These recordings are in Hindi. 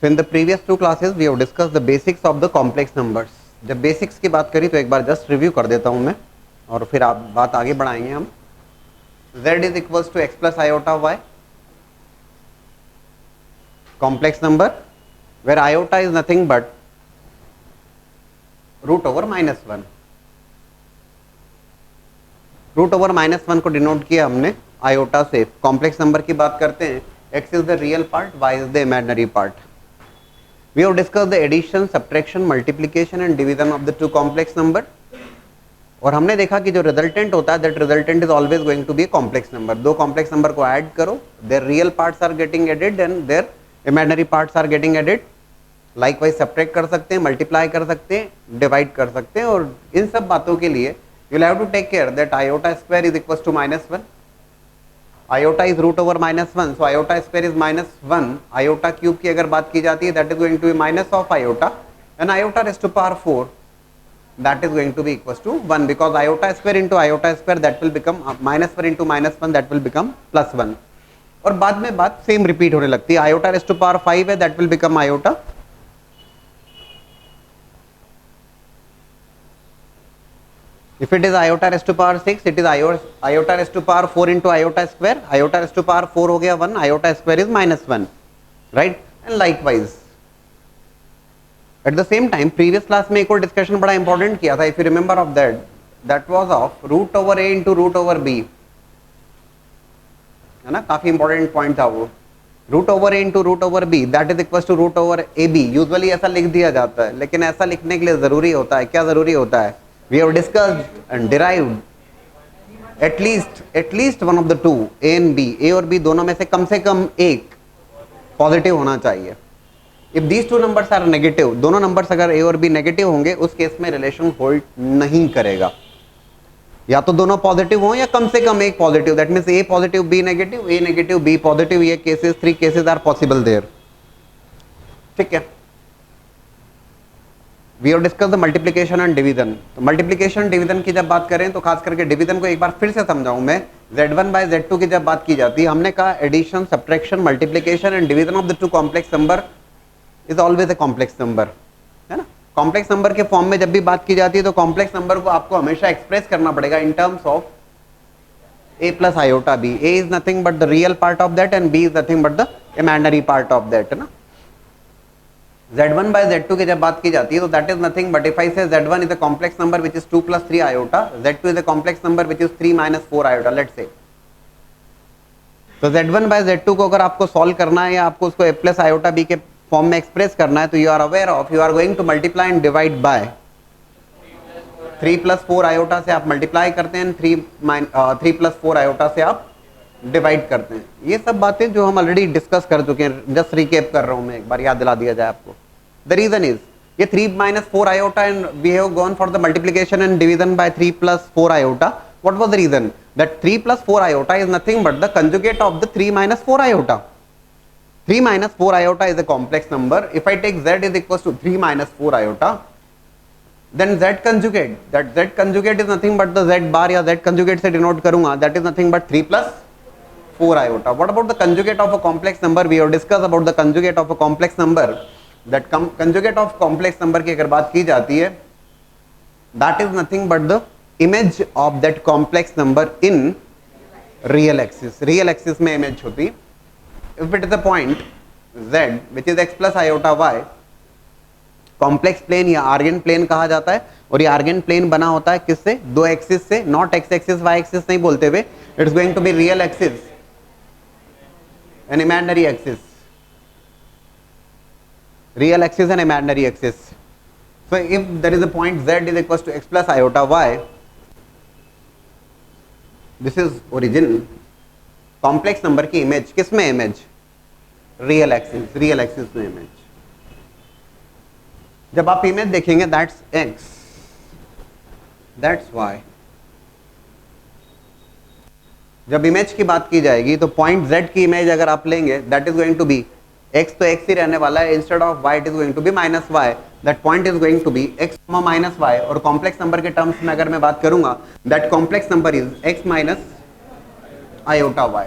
So in the previous two classes we have discussed the basics of the complex numbers. जब बेसिक्स की बात करी तो एक बार जस्ट रिव्यू कर देता हूं मैं और फिर आप बात आगे बढ़ाएंगे हम. Z is equals to x plus iota y, complex number where iota is nothing but root over minus one. Root over minus one को डिनोट किया हमने आयोटा से. कॉम्प्लेक्स नंबर की बात करते हैं. x is the real part, y is the imaginary part. We have discussed the addition, subtraction, multiplication and division of the two complex number. और हमने देखा कि जो रिजल्टेंट होता है that resultant is always going to be complex number. दो कॉम्प्लेक्स नंबर को ऐड करो, their real parts are getting added and their imaginary parts are getting added. Likewise subtract कर सकते हैं, मल्टीप्लाई कर सकते हैं, डिवाइड कर सकते हैं. और इन सब बातों के लिए you will have to take care that iota square is equals to -1. Iota is root over -1, so iota square is -1. Iota cube की अगर बात की जाती है that is going to be minus of iota, and iota raised to power 4 that is going to be equals to 1, because iota square into iota square that will become -1 into -1 that will become +1. और बाद में बात सेम रिपीट होने लगती है. iota raised to power 5 है that will become iota. If it is iota raised to power 6, it is iota raised to power 4 into iota square. Iota raised to power 4 हो गया 1, iota square is -1, right? And likewise. At the same time, previous class में एक और discussion बड़ा important किया था. If you remember of that, that was of root over a into root over b. है ना, काफी important point था वो. Root over a into root over b that is equals to root over ab. Usually ऐसा लिख दिया जाता है, लेकिन ऐसा लिखने के लिए जरूरी होता है. क्या जरूरी होता है? We have discussed and derived at least one of the two, A and B. A और B दोनों में से कम एक पॉजिटिव होना चाहिए. If these two numbers are negative, दोनों नंबर्स अगर A और B नेगेटिव होंगे उस केस में रिलेशन होल्ड नहीं करेगा. या तो दोनों पॉजिटिव हों या कम से कम एक positive. That means A positive B negative, A negative B positive. ये cases, 3 cases are possible there. ठीक है. We have discuss the multiplication and division. तो मल्टीप्लिकेशन डिवीजन की जब बात करें तो खास करके डिवीजन को एक बार फिर से समझाऊं मैं. Z1 by Z2 की जब बात की जाती है, हमने कहा addition, subtraction, multiplication and division of the two complex number is always a complex number. है ना. कॉम्प्लेक्स नंबर के फॉर्म में जब भी बात की जाती है तो कॉम्प्लेक्स नंबर को आपको हमेशा एक्सप्रेस करना पड़ेगा in terms of a plus iota b. A is nothing but the real part of that and b is nothing but the imaginary part of that. है ना. Z1 by Z2 की जब बात की जाती है तो that is nothing but if I say Z1 is a complex number which is 2 plus 3 iota, Z2 is a complex number which is 3 minus 4 iota, let's say. तो Z1 by Z2 को अगर आपको सॉल्व करना है या आपको उसको a plus iota b के फॉर्म में एक्सप्रेस करना है तो you are aware of, you are going to multiply and divide by 3 plus 4 iota से आप मल्टीप्लाई करते हैं, 3 plus 4 iota से आप डिवाइड करते हैं. ये सब बातें जो हम ऑलरेडी डिस्कस कर चुके हैं, जस्ट रिकैप कर रहा हूं मैं, एक बार याद दिला दिया जाए आपको. द रीजन इज ये 3 minus 4 iota and we have gone for the multiplication and division by 3 plus 4 iota. What was the reason? That 3 plus 4 iota is nothing but the conjugate of the 3 minus 4 iota. 3 minus 4 iota is a complex number. If I take z is equals to 3 minus 4 iota, then z conjugate, that z conjugate is nothing but the z bar या z conjugate से डिनोट करूंगा, that is nothing but 3 plus 4 iota. What about the conjugate of a complex number? We have discussed about the conjugate of a complex number. That conjugate of complex number की अगर बात की जाती है, that is nothing but the image of that complex number in real axis. Real axis में image होती. If it is a point z which is x plus iota y, complex plane या आर्गन प्लेन कहा जाता है. और ये आर्गन प्लेन बना होता है किससे? दो एक्सिस से. Not X axis Y axis नहीं बोलते हुए, it's going to be real axis and imaginary axis. Real axis and imaginary axis. So if there is a point z is equals to x plus iota y, this is origin. complex number की image किस में? image real axis. real axis में image. जब आप image देखेंगे that's x, that's y. जब इमेज की बात की जाएगी तो पॉइंट z की इमेज अगर आप लेंगे that is going to be x, तो x ही रहने वाला है. Instead of y it is going to be minus y. That point is going to be x minus y. और कॉम्प्लेक्स नंबर के टर्म्स में अगर मैं बात करूंगा that complex number is x minus iota y.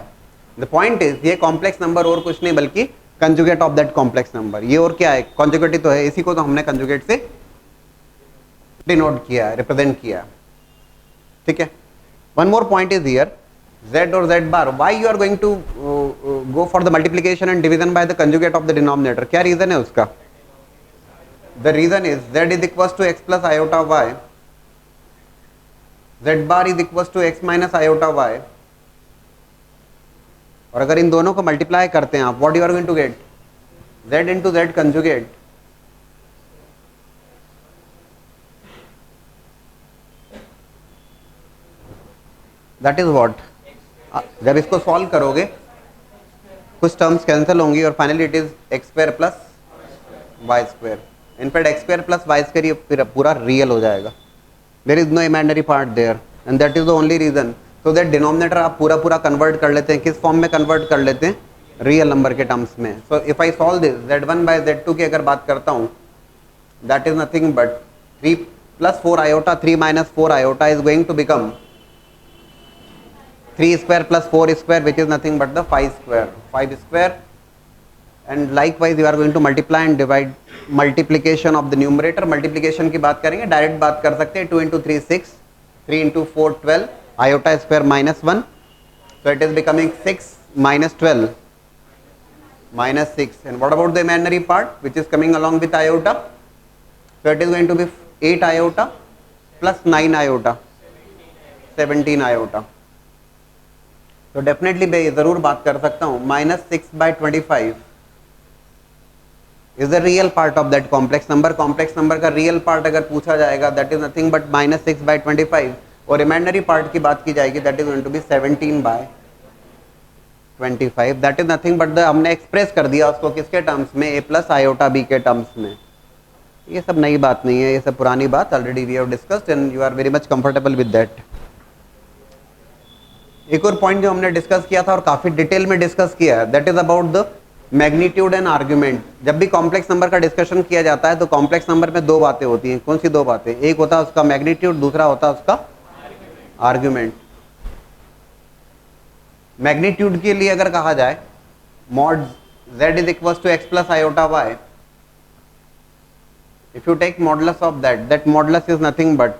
The point is ये कॉम्प्लेक्स नंबर और कुछ नहीं बल्कि conjugate of that complex number. ये और क्या है, कॉन्जुगेट ही तो है, इसी को तो हमने कंजुगेट से डिनोट किया है, रिप्रेजेंट किया है, ठीक है। One more point is here, z और z bar, why you are going to go for the multiplication and division by the conjugate of the denominator? क्या रीजन है उसका? The reason is z is equals to x plus iota y, z bar is equals to x minus iota y, और अगर इन दोनों को मल्टीप्लाई करते हैं आप, what you are going to get? z into z conjugate, that is what? जब इसको सॉल्व करोगे कुछ टर्म्स कैंसिल होंगी और finally it is X square plus Y square. In fact X square plus Y square ये फिर पूरा रियल हो जाएगा, there is no imaginary part there, and that is the only reason. So that denominator आप पूरा पूरा कन्वर्ट कर लेते हैं, किस फॉर्म में कन्वर्ट कर लेते हैं? रियल नंबर के टर्म्स में। So if I solve this z1 by z2 की अगर बात करता हूँ, that is nothing but 3 plus 4 iota, 3 minus 4 iota is going to become 3 square plus 4 square, which is nothing but the 5 square, 5 square, and likewise you are going to multiply and divide, multiplication of the numerator, multiplication की बात करेंगे, डायरेक्ट बात कर सकते हैं, 2 into 3 6, 3 into 4 12, iota square minus 1, so it is becoming 6 minus 12 minus 6, and what about the imaginary part which is coming along with iota? So it is going to be 8 iota plus 9 iota, 17 iota. तो डेफिनेटली मैं जरूर बात कर सकता हूँ -6/25 is the real part of that complex number. Complex number का रियल पार्ट अगर पूछा जाएगा दैट इज नथिंग बट -6/25, और इमेजिनरी पार्ट की बात की जाएगी that is going to be 17/25, that is nothing but हमने एक्सप्रेस कर दिया उसको किसके टर्म्स में? a प्लस आयोटा b के टर्म्स में। ये सब नई बात नहीं है, ये सब पुरानी बात, already we have discussed and you are very much comfortable with that. एक और पॉइंट जो हमने डिस्कस किया था और काफी डिटेल में डिस्कस किया है, that is about the magnitude and argument. जब भी कॉम्प्लेक्स नंबर का डिस्कशन किया जाता है तो कॉम्प्लेक्स नंबर में दो बातें होती हैं। कौन सी दो बातें? एक होता है उसका मैग्नीट्यूड, दूसरा होता है उसका आर्ग्यूमेंट। मैग्नीट्यूड के लिए अगर कहा जाए mod z is equal to x plus iota y, if you take modulus of that modulus is nothing but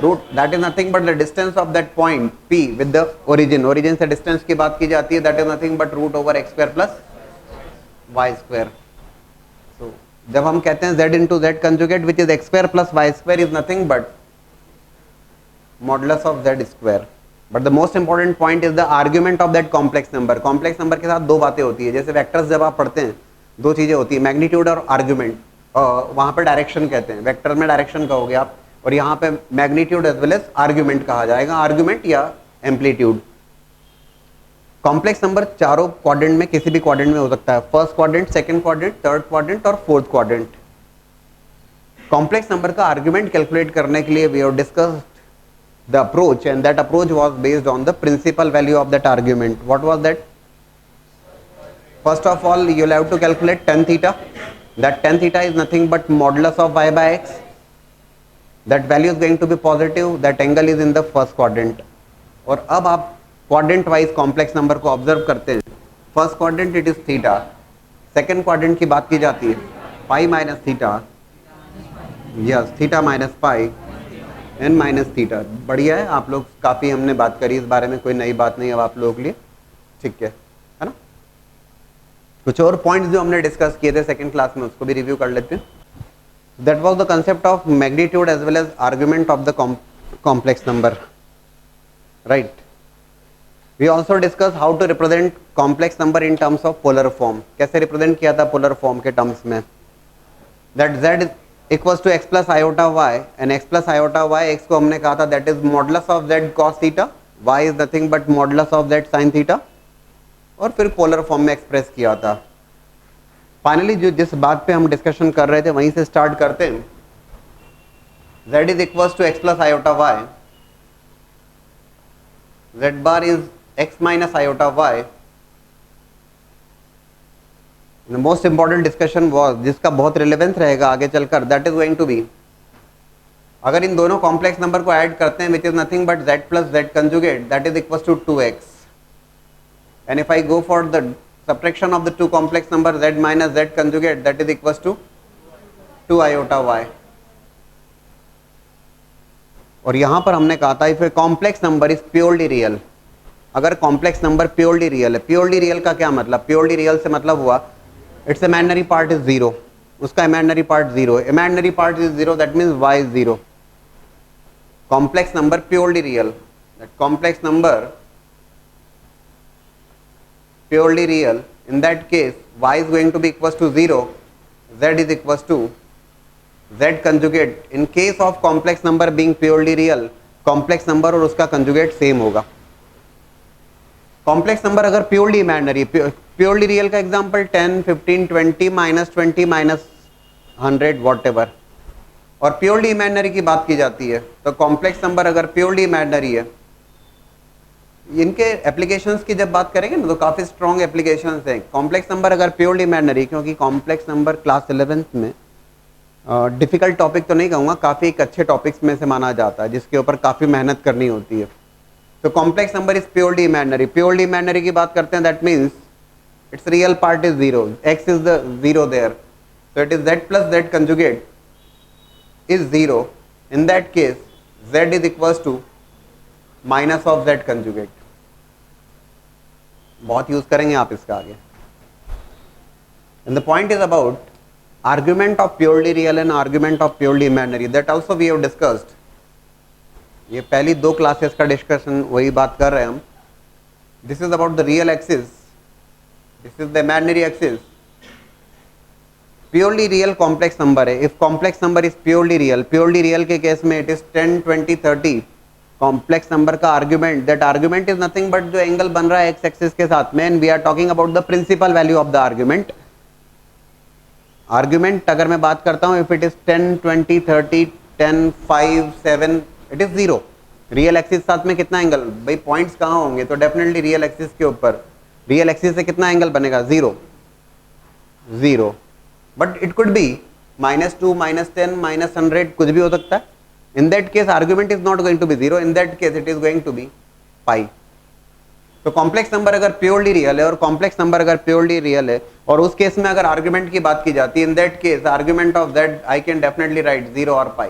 root, that is nothing but the distance of that point p with the origin. Origin से डिस्टेंस की बात की जाती है, that is nothing but root over x square plus Y square. So जब हम कहते हैं z into Z conjugate which is X square plus Y square is nothing but modulus of z square. But the most important point is the argument of that complex number. Complex number के साथ दो बातें होती है, जैसे वेक्टर्स जब आप पढ़ते हैं दो चीजें होती है, मैग्नीट्यूड और आर्ग्यूमेंट। वहां पर डायरेक्शन कहते हैं, वेक्टर में डायरेक्शन कहोगे आप, और यहाँ पे magnitude as well as argument कहा जाएगा, आर्ग्यूमेंट या एम्पलीट्यूड। कॉम्प्लेक्स नंबर चारों क्वाड्रेंट में किसी भी क्वाड्रेंट में हो सकता है, first quadrant, second quadrant, third quadrant और फोर्थ क्वाड्रेंट। कॉम्प्लेक्स नंबर का आर्ग्यूमेंट कैलकुलेट करने के लिए we have discussed the approach, and that approach was based on the principal value of that argument. What was that? First of all you will have to calculate tan theta, that tan theta is nothing but modulus of y by x, that value is going to be positive, that angle is in the first quadrant। और अब आप क्वाड्रेंट वाइज कॉम्प्लेक्स नंबर को ऑब्जर्व करते हैं, first quadrant it is theta, second quadrant की बात की जाती है pi minus theta, yes theta minus pi and minus theta. बढ़िया है, आप लोग काफ़ी हमने बात करी इस बारे में, कोई नई बात नहीं अब आप लोगों के लिए, ठीक है ना। कुछ और पॉइंट्स जो हमने डिस्कस किए थे सेकंड क्लास में उसको भी रिव्यू कर लेते हैं। That was the concept of magnitude as well as argument of the complex number, right? We also discussed how to represent complex number in terms of polar form। कैसे represent किया था polar form के terms में? That z is equals to x plus iota y, and x plus iota y, x को हमने कहा था that is modulus of z cos theta, y is nothing but modulus of z sin theta, और फिर polar form में express किया था। फाइनली जो जिस बात पे हम डिस्कशन कर रहे थे वहीं से स्टार्ट करते हैं। z is equals to x plus iota Y, z bar is x minus iota Y. The most important discussion was, जिसका बहुत रिलेवेंस रहेगा आगे चलकर, that is going to be, अगर इन दोनों कॉम्प्लेक्स नंबर को ऐड करते हैं which is nothing but z plus z conjugate, that is equals to 2x, and if I go for the subtraction of the two complex number z minus z conjugate, that is equals to 2 iota y. और यहां पर हमने कहा था if a complex number is purely real, अगर कॉम्प्लेक्स नंबर प्योरली रियल है, प्योरली रियल का क्या मतलब, प्योरली रियल से मतलब हुआ it's imaginary part is zero, उसका imaginary part zero, imaginary part is zero, that means y is zero. Complex number purely real, that complex number purely real, in that case y is going to be equals to 0, z is equals to z conjugate. In case of complex number being purely real, complex number और उसका conjugate same होगा. complex number अगर purely imaginary, purely real का example 10, 15, 20, -20, -100 whatever, और purely imaginary की बात की जाती है, तो complex number अगर purely imaginary है, इनके एप्लीकेशंस की जब बात करेंगे ना तो काफ़ी स्ट्रॉन्ग एप्लीकेशंस हैं. कॉम्प्लेक्स नंबर अगर प्योरली इमेजिनरी, क्योंकि कॉम्प्लेक्स नंबर क्लास 11th में डिफ़िकल्ट टॉपिक तो नहीं कहूँगा, काफ़ी एक अच्छे टॉपिक्स में से माना जाता है जिसके ऊपर काफ़ी मेहनत करनी होती है. तो complex number is purely imaginary. Purely imaginary की बात करते हैं, that means it's real part is zero, X is the zero there, तो it is Z plus Z conjugate is zero. In that case Z is equals to minus of Z conjugate. बहुत यूज करेंगे आप इसका आगे. And the point is about argument of purely real and argument of purely imaginary, that also we have discussed. ये पहली 2 क्लासेस का डिस्कशन वही बात कर रहे हैं हम. This is about the real axis, this is the imaginary axis. Purely real complex number है. If complex number is purely real के केस में इट इज 10, 20, 30. कॉम्प्लेक्स नंबर का argument, that argument is nothing but जो एंगल बन रहा है एक्स एक्सिस के साथ में, and we are talking about the principal value of the argument. Argument अगर मैं बात करता हूं, if it is 10, 20, 30, 10, 5, 7, it is zero. Real axis साथ में कितना एंगल, भाई पॉइंट्स कहाँ होंगे, तो डेफिनेटली रियल एक्सिस के ऊपर, रियल एक्सिस से कितना एंगल बनेगा, zero, zero. But it could be -2, -10, -100, कुछ भी हो सकता है. In that case argument is not going to be 0, in that case it is going to be pi. तो कॉम्प्लेक्स नंबर अगर प्योरली रियल है और कॉम्प्लेक्स नंबर अगर प्योरली रियल है और उस केस में अगर आर्ग्यूमेंट की बात की जाती है, इन that case argument of z I can definitely write 0 or pi.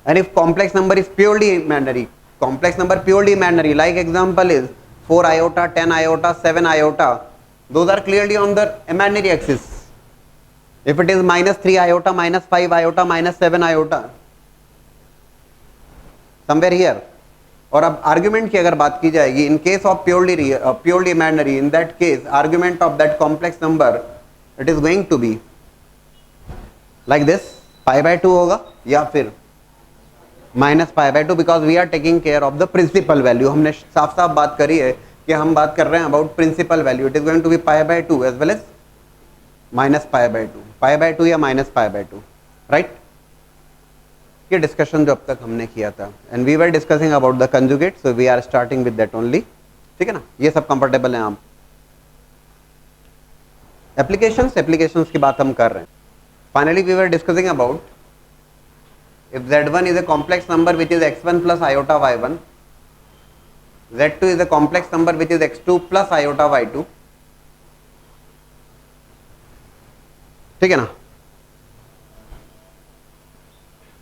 And if complex number is purely imaginary, complex number purely imaginary, like example is 4 iota, 10 iota, 7 iota, those are clearly on the imaginary axis. If it is -3 iota, -5 iota, -7 iota, somewhere here. और अब आर्ग्यूमेंट की अगर बात की जाएगी, in case of purely imaginary, in that case argument of that complex number it is going to be like this, π/2 होगा या फिर -π/2, because we are taking care of the principal value. हमने साफ साफ बात करी है कि हम बात कर रहे हैं about principal value. It is going to be π/2 as well as -π/2, π/2 या -π/2, राइट. ये डिस्कशन जो अब तक हमने किया था, and we were discussing about the conjugate, so we are starting with that only. ठीक है ना, ये सब कंफर्टेबल हैं आप. एप्लीकेशंस की बात हम कर रहे हैं. Finally we were discussing about if z1 is a complex number which is x1 plus iota y1, z2 is a complex number which is x2 plus iota y2. ठीक है ना,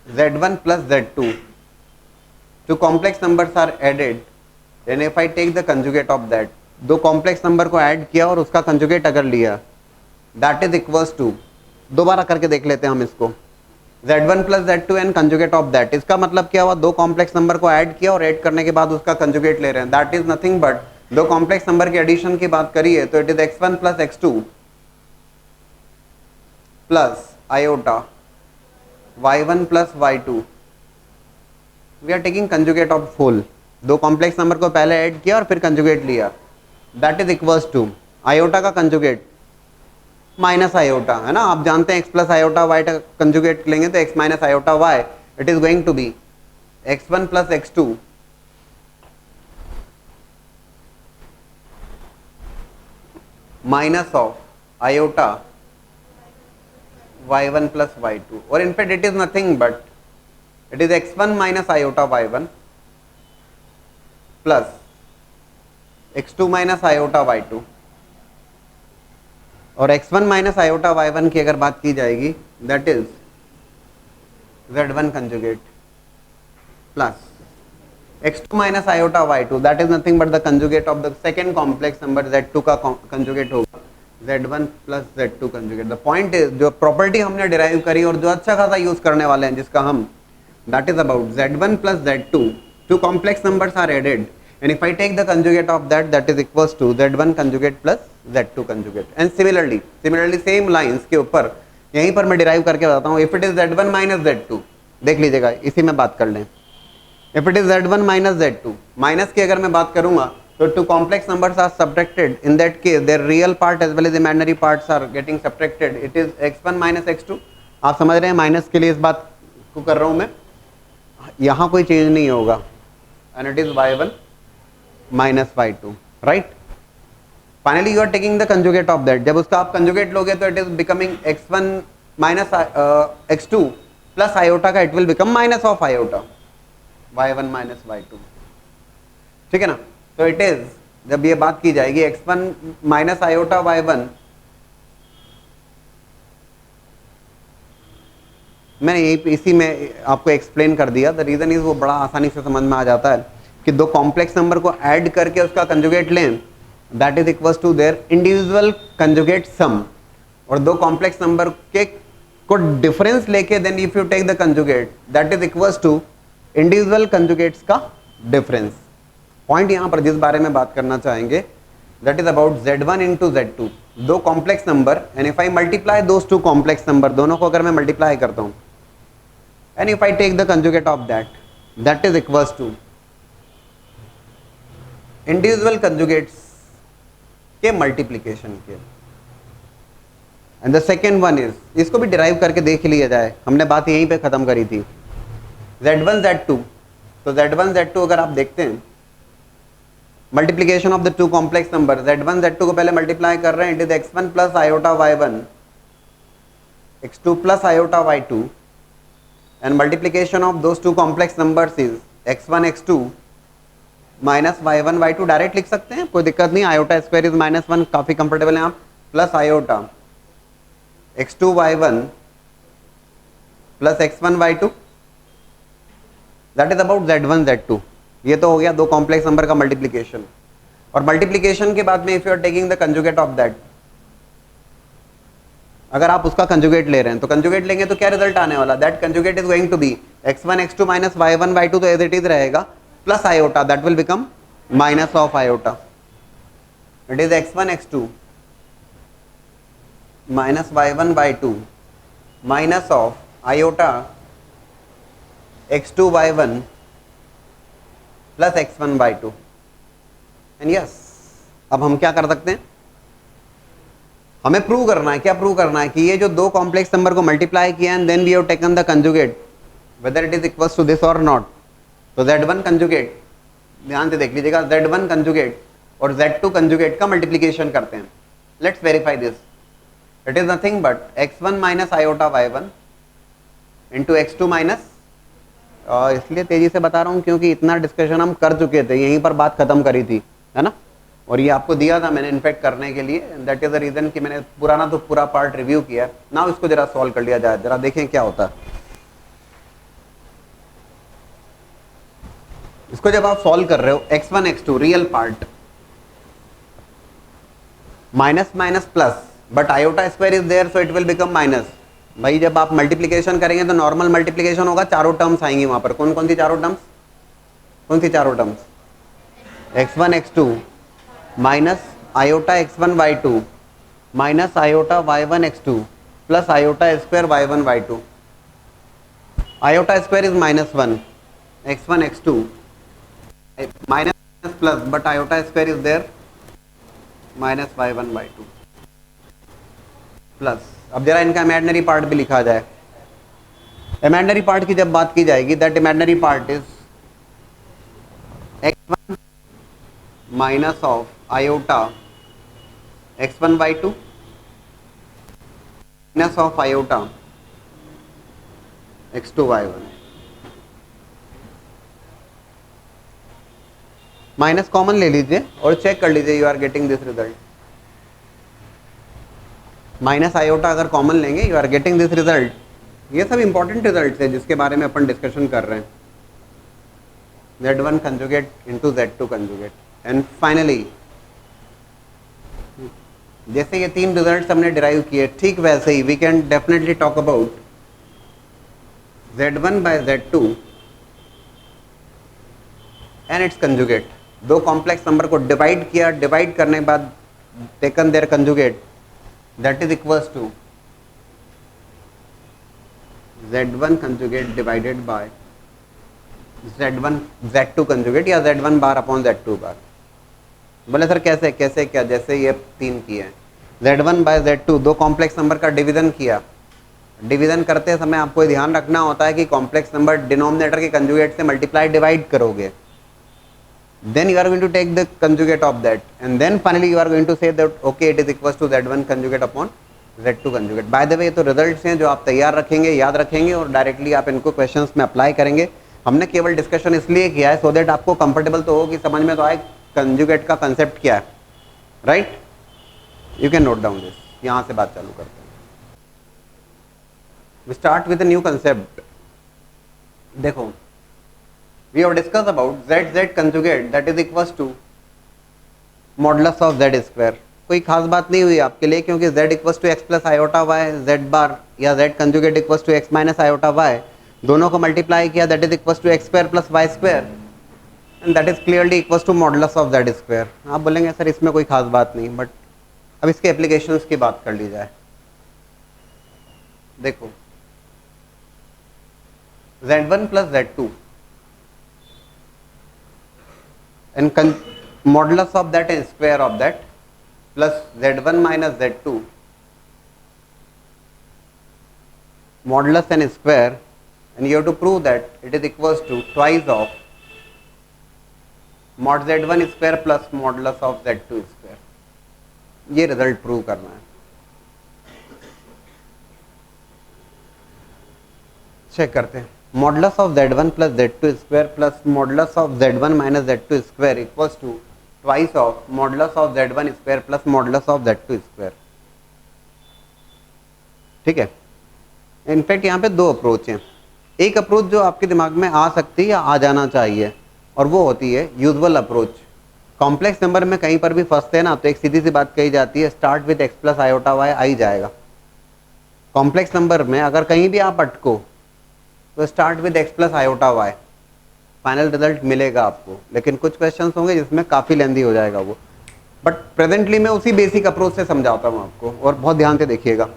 z1 plus z2, two complex numbers are added, then if I take the conjugate of that, दो complex number को add किया और उसका conjugate अगर लिया, that is equals to, दोबारा करके देख लेते हैं हम इसको, z1 plus z2 and conjugate of that. इसका मतलब क्या हुआ, दो कॉम्प्लेक्स नंबर को ऐड किया और ऐड करने के बाद उसका कंजुगेट ले रहे हैं. दैट इज नथिंग बट दो कॉम्प्लेक्स नंबर के एडिशन की बात करिए तो it is x1 plus x2 plus iota y1 plus y2. We are taking conjugate of whole. दो कॉम्प्लेक्स नंबर को पहले ऐड किया और फिर कंजुगेट लिया. That is equals to iota का कंजुगेट माइनस आयोटा, है ना. आप जानते हैं x प्लस आयोटा वाई का कंजुगेट लेंगे तो x minus iota Y, it is going to be x1 plus x2 minus of iota y1 plus y2. और in fact it is nothing but it is x1 minus iota y1 plus x2 minus iota y2, और x1 माइनस आयोटा y1 की अगर बात की जाएगी that is z1 conjugate plus x2 minus iota y2 that is nothing but the conjugate of the second complex number z2 का कंजुगेट होगा z1 plus z2 conjugate. The point is जो प्रॉपर्टी हमने डिराइव करी और जो अच्छा खासा यूज करने वाले हैं जिसका हम, that is about z1 plus z2, two complex numbers are added and if I take the conjugate of that is equals to z1 conjugate plus z2 conjugate and similarly same lines के ऊपर यहीं पर मैं डिराइव करके बताता हूँ। if it is z1 minus z2, देख लीजिएगा इसी में बात कर लें। if it is z1 minus z2, minus की अगर मैं बात करूंगा तो two complex numbers are subtracted, in that case their real part as well as imaginary parts are getting subtracted, it is x1 minus x2। आप समझ रहे हैं माइनस के लिए इस बात को कर रहा हूं मैं, यहां कोई चेंज नहीं होगा and it is y1 minus y2, right? Finally you are taking the conjugate of that, जब उसका आप conjugate लोगे तो it is becoming x1 minus x2 plus iota का it will become minus of iota, y1 minus y2, ठीक है ना? तो it is, जब ये बात की जाएगी x1 minus iota y1, मैंने यही इसी में आपको एक्सप्लेन कर दिया। द रीजन इज वो बड़ा आसानी से समझ में आ जाता है कि दो कॉम्प्लेक्स नंबर को ऐड करके उसका कंजुगेट लें, that is equals to their individual conjugate sum, और दो कॉम्प्लेक्स नंबर के को डिफरेंस लेके then if you take the conjugate that is equals to individual conjugates का डिफरेंस। पॉइंट यहां पर जिस बारे में बात करना चाहेंगे that is about z1 into z2, दो complex number, and if I multiply those two complex number, दोनों को अगर मैं मल्टीप्लाई करता हूं and if I take the conjugate of that is equals to individual conjugates के multiplication के। and the second one is, इसको भी derive करके देख लिया जाए, हमने बात यहीं पे खत्म करी थी z1 z2, तो z1 z2 अगर आप देखते हैं multiplication of the two complex number, z1 z2 को पहले multiply कर रहे हैं, it is x1 plus iota y1 x2 plus iota y2, and multiplication of those two complex numbers is x1 x2 minus y1 y2, direct लिख सकते हैं, कोई दिक्कत नहीं, आयोटा स्क्वायर इज -1, काफी कंफर्टेबल हैं आप, plus iota x2 y1 plus x1 y2, that is about z1 z2। ये तो हो गया दो कॉम्प्लेक्स नंबर का मल्टीप्लीकेशन, और मल्टीप्लीकेशन के बाद में if you are taking the conjugate of that, अगर आप उसका कंजुगेट ले रहे हैं तो कंजुगेट लेंगे तो क्या रिजल्ट आने वाला, that conjugate is going to be x1 x2 minus y1 y2, तो एज इट इज रहेगा, plus iota that will become minus of iota, it is x1 x2 minus y1 y2 minus of iota x2 y1 plus x1 y2। And yes, अब हम क्या कर सकते हैं, हमें प्रूव करना है, क्या प्रूव करना है कि ये जो दो कॉम्प्लेक्स नंबर को मल्टीप्लाई किया and then we have taken the conjugate whether it is equals to this और नॉट। तो z1 कंजुगेट, ध्यान से देख लीजिएगा, z1 कंजुगेट और z2 कंजुगेट का मल्टीप्लिकेशन करते हैं। Let's verify this, it is nothing but x1 minus iota y1 into x2 minus, इसलिए तेजी से बता रहा हूँ क्योंकि इतना डिस्कशन हम कर चुके थे, यहीं पर बात खत्म करी थी, है ना, और ये आपको दिया था मैंने इनफेक्ट करने के लिए, दैट इज द रीजन कि मैंने पुराना तो पूरा पार्ट रिव्यू किया ना, इसको जरा सॉल्व कर लिया जाए, जरा देखें क्या होता है। इसको जब आप सॉल्व कर रहे हो x1 x2 real part, minus minus plus, but iota square is there so it will become minus. भाई जब आप मल्टीप्लिकेशन करेंगे तो नॉर्मल मल्टीप्लिकेशन होगा, चारों टर्म्स आएंगी वहां पर, कौन कौन सी चारों टर्म्स, कौन सी चारों terms, x1 x2 minus iota x1 y2 minus iota y1 x2 plus iota square y1 y2, iota square is -1, x1 x2 minus plus but iota square is there minus y1 y2 plus. अब जरा इनका इमेजिनरी पार्ट भी लिखा जाए। इमेजिनरी पार्ट की जब बात की जाएगी that imaginary part is x1 minus of iota x1 y2 minus of iota x2 y1। Minus common ले लीजिए और चेक कर लीजिए you are getting this result. Minus iota अगर कॉमन लेंगे you are getting this result. ये सब इंपॉर्टेंट रिजल्ट है जिसके बारे में अपन डिस्कशन कर रहे हैं। Z1 conjugate into Z2 conjugate and finally जैसे ये तीन रिजल्ट्स हमने डिराइव किए ठीक वैसे ही we can definitely talk about Z1 by Z2 and it's conjugate. दो कॉम्प्लेक्स नंबर को डिवाइड किया, डिवाइड करने के बाद taken their conjugate, that is equals to Z1 conjugate divided by Z2 conjugate या Z1 बार अपॉन Z2 बार। बोले सर कैसे कैसे क्या? जैसे ये तीन किए हैं, Z1 बाय Z2 दो कॉम्प्लेक्स नंबर का डिवीजन किया। डिवीजन करते समय आपको ध्यान रखना होता है कि कॉम्प्लेक्स नंबर डिनोमिनेटर के कंजुगेट से मल्टीप्लाई डिवाइड करोगे, then you are going to take the conjugate of that and then finally you are going to say that okay it is equals to Z1 conjugate upon Z2 conjugate। by the way ये तो रिजल्ट्स हैं जो आप तैयार रखेंगे, याद रखेंगे और डायरेक्टली आप इनको क्वेश्चंस में अप्लाई करेंगे। हमने केवल डिस्कशन इसलिए किया है सो दैट आपको कंफर्टेबल तो हो कि समझ में तो आए कंजुगेट का कंसेप्ट क्या है, right? You can note down this. यहाँ से बात चालू करते हैं। We start with a new concept. देखो we have discussed about z conjugate that is equals to modulus of z square। कोई खास बात नहीं हुई आपके लिए क्योंकि z equals to x plus iota Y, z bar या z conjugate equals to x minus iota y, दोनों को मल्टीप्लाई किया that is equals to x square plus Y square and that is clearly equals to modulus of z square. आप बोलेंगे सर इसमें कोई खास बात नहीं, बट अब इसके एप्लीकेशंस की बात कर ली जाए। देखो z1 plus z2 and modulus of that and square of that plus z1 minus z2 modulus and square and you have to prove that it is equals to twice of mod z1 square plus modulus of z2 square। ये रिजल्ट प्रूव करना है। चेक करते हैं। modulus of z1 plus z2 square plus modulus of z1 minus z2 square equals to twice of modulus of z1 square plus modulus of z2 square। ठीक है। इनफैक्ट यहाँ पे दो अप्रोच हैं। एक अप्रोच जो आपके दिमाग में आ सकती है या आ जाना चाहिए और वो होती है यूजुअल अप्रोच। कॉम्प्लेक्स नंबर में कहीं पर भी फंसते हैं ना तो एक सीधी सी बात कही जाती है start with x plus iota Y आ ही जाएगा। कॉम्प्लेक्स नंबर में अगर कहीं भी आप अटको तो start with x plus iota y, final result मिलेगा आपको। लेकिन कुछ क्वेश्चंस होंगे जिसमें काफ़ी लेंदी हो जाएगा वो, बट प्रेजेंटली मैं उसी बेसिक अप्रोच से समझाता हूँ आपको और बहुत ध्यान से देखिएगा।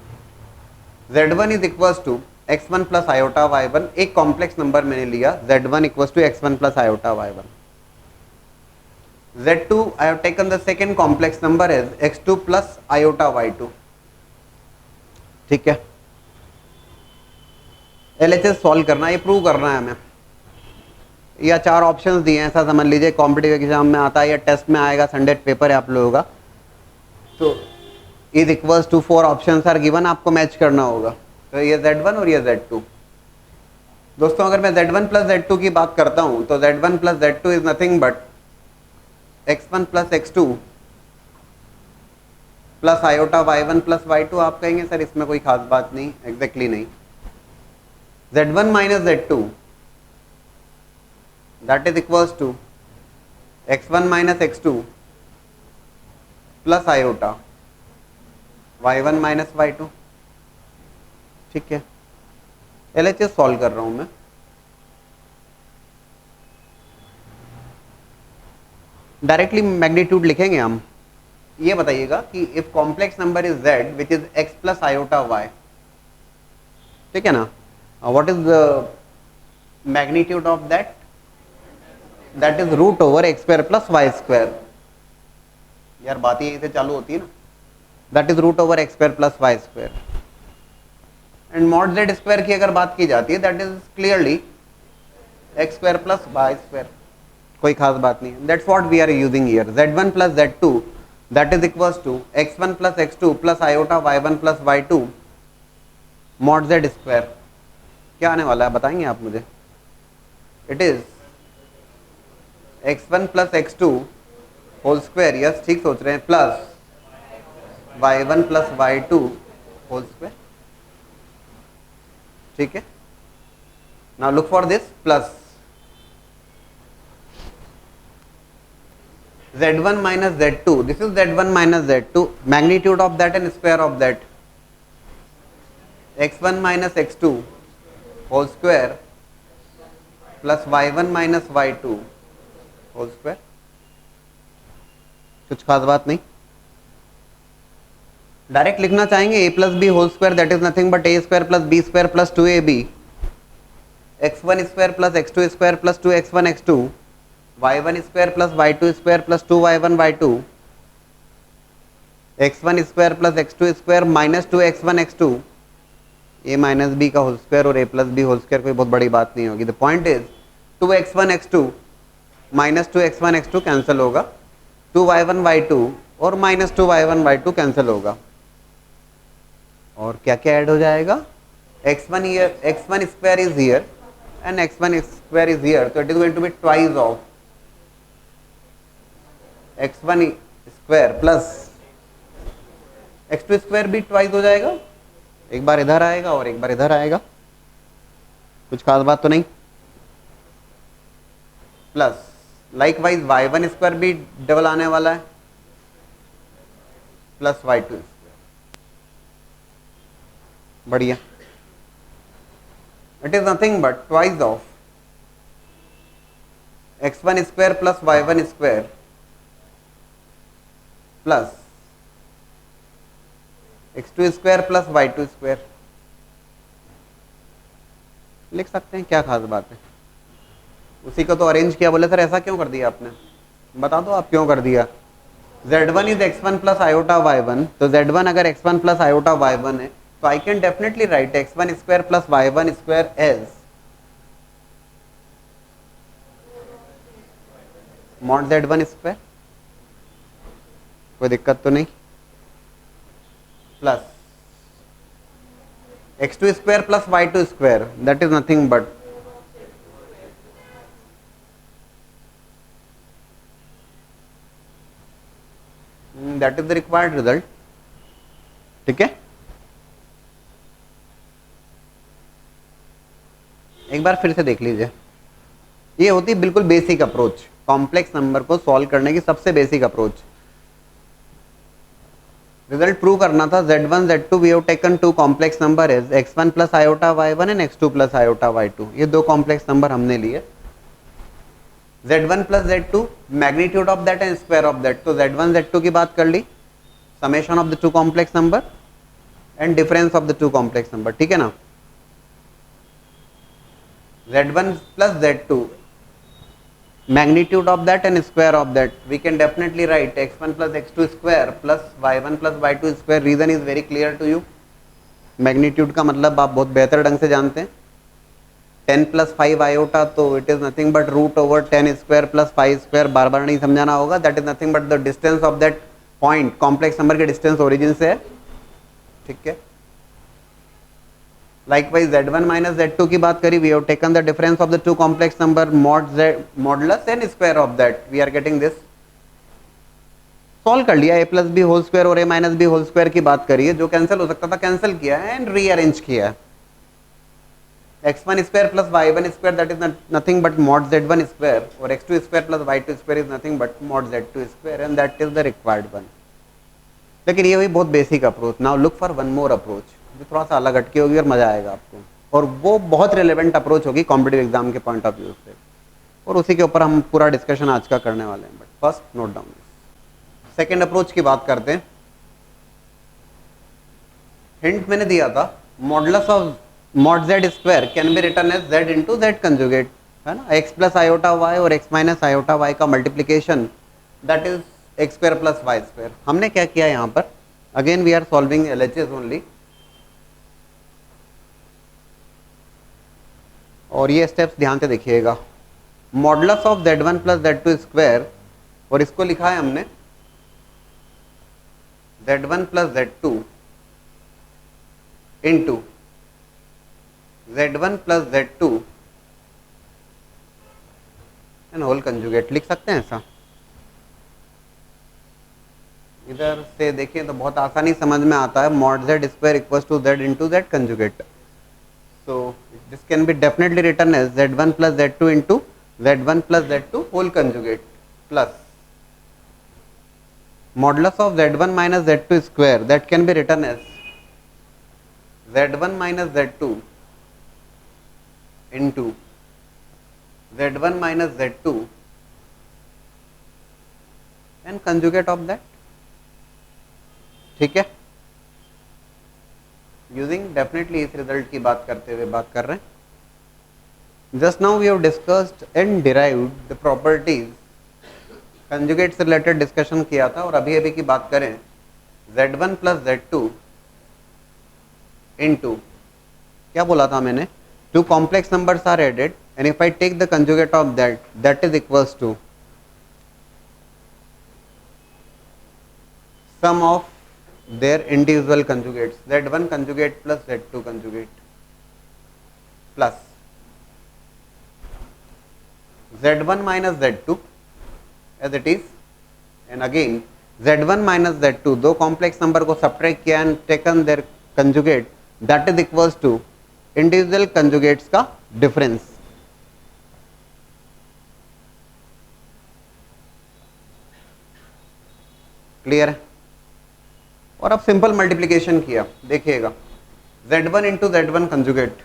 z1 is equals to x1 plus iota y1। एक कॉम्प्लेक्स नंबर मैंने लिया z1 equals to x1 plus iota y1। z2 I have taken the second complex number as x2 plus iota y2। ठीक है। LHS सॉल्व करना है, ये प्रूव करना है हमें। या चार ऑप्शंस दिए हैं, ऐसा समझ लीजिए कॉम्पिटिटिव एग्जाम में आता है या टेस्ट में आएगा, संडे पेपर है आप लोगों का, तो is equals to 4 options are given, आपको मैच करना होगा। तो ये Z1 और ये Z2। दोस्तों अगर मैं Z1 प्लस Z2 की बात करता हूं तो Z1 plus Z2 is nothing but x1 plus x2 plus iota y1 plus y2। आप कहेंगे सर इसमें कोई खास बात नहीं, एग्जैक्टली नहीं। z1 minus z2 that is equals to x1 minus x2 plus iota y1 minus y2। ठीक है। LHS सॉल्व कर रहा हूं मैं। डायरेक्टली मैग्नीट्यूड लिखेंगे हम। ये बताइएगा कि if complex number is z which is x plus iota y, ठीक है ना, what is the magnitude of that? That is root over x square plus y square। यार बात यही से चालू होती है ना। That is root over x square plus y square। And mod z square की अगर बात की जाती है that is clearly x square plus y square। कोई खास बात नहीं है। That's what we are using here। z1 plus z2 that is equals to x1 plus x2 plus iota y1 plus y2 mod z square। क्या आने वाला है बताएंगे आप मुझे? It is x1 plus x2 whole square, yes ठीक सोच रहे हैं, plus y1 plus y2 whole square, ठीक है। Now look for this plus z1 minus z2, this is z1 minus z2, magnitude of that and square of that, x1 minus x2 whole square plus y1 minus y2 whole square। कुछ खास बात नहीं, डायरेक्ट लिखना चाहेंगे a plus b whole square, that is nothing but a square plus b square plus 2ab, x1 square plus x2 square plus 2x1 x2, y1 square plus y2 square plus 2y1 y2, x1 square plus x2 square minus 2x1 x2, a minus b का होल स्क्वायर और a plus b whole square कोई बहुत बड़ी बात नहीं होगी। The point is 2x1 x2 minus 2x1 x2 cancel होगा, 2y1 y2 और माइनस 2y1 y2 कैंसिल होगा, और क्या क्या ऐड हो जाएगा, x1 here, x1 square is here and x1 square is here, so it is going to be twice of x1 square plus x2 square भी twice हो जाएगा, एक बार इधर आएगा और एक बार इधर आएगा, कुछ खास बात तो नहीं, प्लस लाइकवाइज y1 स्क्वायर भी डबल आने वाला है प्लस y2 स्क्वायर, बढ़िया, it is nothing but twice of x1 square plus y1 square plus x2 square plus y2 square, लिख सकते हैं, क्या खास बात है। उसी को तो अरेंज किया, बोले सर ऐसा क्यों कर दिया आपने, बता दो आप क्यों कर दिया। z1 is x1 plus iota y1, तो z1 अगर x1 प्लस आयोटा y1 है तो I can definitely write x1 square plus y1 square as mod z1 square, कोई दिक्कत तो नहीं, plus x2 square plus y2 square, that is nothing but that is the required result, ठीक है। एक बार फिर से देख लीजिए, ये होती है बिल्कुल बेसिक अप्रोच, कॉम्प्लेक्स नंबर को सॉल्व करने की सबसे बेसिक अप्रोच। रिजल्ट प्रूव करना था, z1 z2 we have taken two complex number is x1 plus iota y1 and x2 plus iota y2, ये दो कॉम्प्लेक्स नंबर हमने लिए, z1 plus z2 magnitude of that and square of that, तो z1 z2 की बात कर ली, summation of the two complex number and difference of the two complex number, ठीक है ना। z1 plus z2 magnitude of that and square of that, we can definitely write x1 plus x2 square plus y1 plus y2 square, reason is very clear to you, magnitude का मतलब आप बहुत बेहतर ढंग से जानते हैं, 10 plus 5 आयोटा तो it is nothing but root over 10 square plus 5 square, बार बार नहीं समझाना होगा, that is nothing but the distance of that point, complex number के distance origin से है, ठीक है। Likewise z1 minus z2 की बात करी, we have taken the difference of the two complex number mod z modulus and square of that, we are getting this, solve कर लिया, a plus b whole square और a minus b whole square की बात करिए, जो कैंसिल हो सकता था कैंसिल किया है एंड रीअरेंज किया है, x1 square plus y1 square that is nothing but mod z1 square और x2 square plus y2 square is nothing but mod z2 square and that is the required one. लेकिन ये हुई बहुत basic approach, now look for one more approach जो थोड़ा सा अलग हटके होगी और मजा आएगा आपको, और वो बहुत रिलेवेंट अप्रोच होगी कॉम्पिटिटिव एग्जाम के पॉइंट ऑफ व्यू से, और उसी के ऊपर हम पूरा डिस्कशन आज का करने वाले हैं। But first note down, second approach की बात करते हैं। हिंट मैंने दिया था, modulus of mod z square can be written as z into z conjugate, है ना, x प्लस आयोटा y और x माइनस आयोटा y का multiplication that is x square plus y square. हमने क्या किया यहाँ पर, again we are solving LHS only, और ये स्टेप्स ध्यान से देखिएगा, modulus of z1 plus z2 square, और इसको लिखा है हमने z1 plus z2 into z1 plus z2 and whole conjugate लिख सकते हैं ऐसा। इधर से देखिए तो बहुत आसानी समझ में आता है, mod z square equals to z into Z conjugate. So this can be definitely written as z1 plus z2 into z1 plus z2 whole conjugate plus modulus of z1 minus z2 square, that can be written as z1 minus z2 into z1 minus z2 and conjugate of that। ठीक है, यूजिंग डेफिनेटली इस रिजल्ट की बात करते हुए बात कर रहे हैं। Just now we have discussed and derived the properties, conjugate से रिलेटेड डिस्कशन किया था, और अभी अभी की बात करें z1 प्लस z2 इंटू, क्या बोला था मैंने, two complex numbers are added and if I take the conjugate of that, that is equals to sum of their individual conjugates, z1 conjugate plus z2 conjugate plus z1 minus z2 as it is, and again z1 minus z2, दो कॉम्प्लेक्स नंबर को सब्ट्रैक्ट किया and taken their conjugate, that is equals to individual conjugates का डिफरेंस। क्लियर है? और अब सिंपल मल्टीप्लिकेशन किया, देखिएगा z1 into z1 conjugate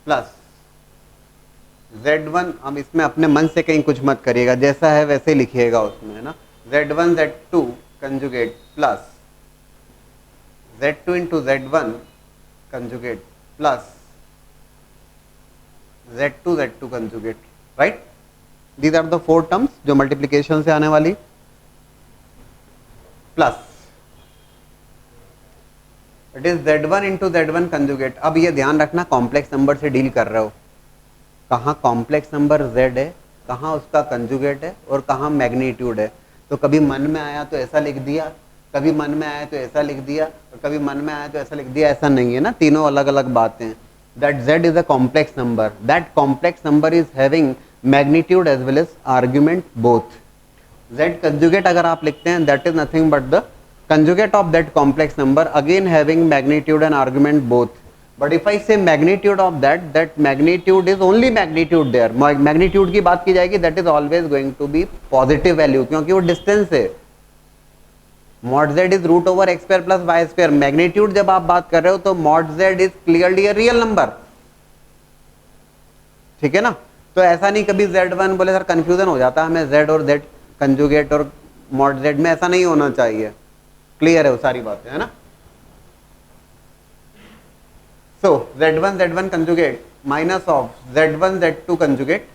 plus z1, अब इसमें अपने मन से कहीं कुछ मत करिएगा, जैसा है वैसे ही लिखिएगा उसमें, है ना, z1 z2 conjugate plus z2 into z1 conjugate plus z2 z2 conjugate, right. These are the four terms जो मल्टीप्लिकेशन से आने वाली, plus it is z1 into z1 conjugate. अब ये ध्यान रखना, कॉम्प्लेक्स नंबर से डील कर रहे हो, कहाँ कॉम्प्लेक्स नंबर z है, कहाँ उसका कंजुगेट है और कहाँ मैग्नीट्यूड है। तो कभी मन में आया तो ऐसा लिख दिया, कभी मन में आया तो ऐसा लिख दिया, और कभी मन में आया तो ऐसा लिख दिया, ऐसा नहीं है ना, तीनों अलग अलग बातें। That z is a complex number, that complex number is having magnitude as well as argument both. z conjugate अगर आप लिखते हैं, that is nothing but the conjugate of that complex number, again having magnitude and argument both. But if I say magnitude of that, that magnitude is only magnitude there, magnitude की बात की जाएगी, that is always going to be positive value, क्योंकि वो distance है। mod z is root over x square plus y square, magnitude जब आप बात कर रहे हो तो mod z is clearly a real number, ठीक है ना। तो ऐसा नहीं कभी z1 बोले, सर कंफ्यूजन हो जाता है हमें z और z कंजुगेट और mod z में, ऐसा नहीं होना चाहिए। क्लियर है वो सारी बातें, है ना। सो z1 z1 conjugate minus of z1 z2 conjugate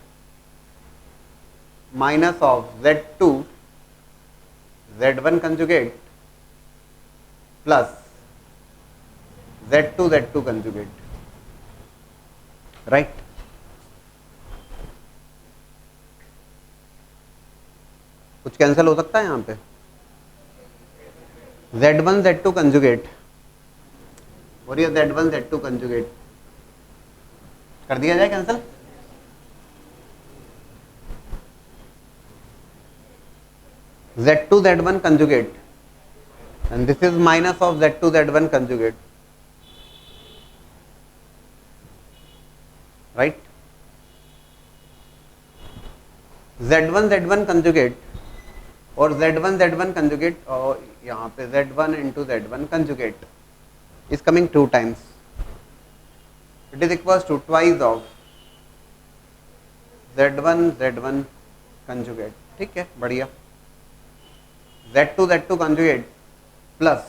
minus of z2 z1 conjugate plus z2 z2 conjugate, right. कुछ कैंसिल हो सकता है यहाँ पे, z1 z2 कंजुगेट और ये z1 z2 कंजुगेट कर दिया जाए cancel. z2 z1 conjugate and this is minus of z2 z1 conjugate, right. z1 z1 conjugate और z1 z1 कंजुगेट, और यहाँ पे z1 into z1 conjugate is coming 2 times, it is equals to twice of z1 z1 conjugate, ठीक है, बढ़िया। z2 z2 conjugate plus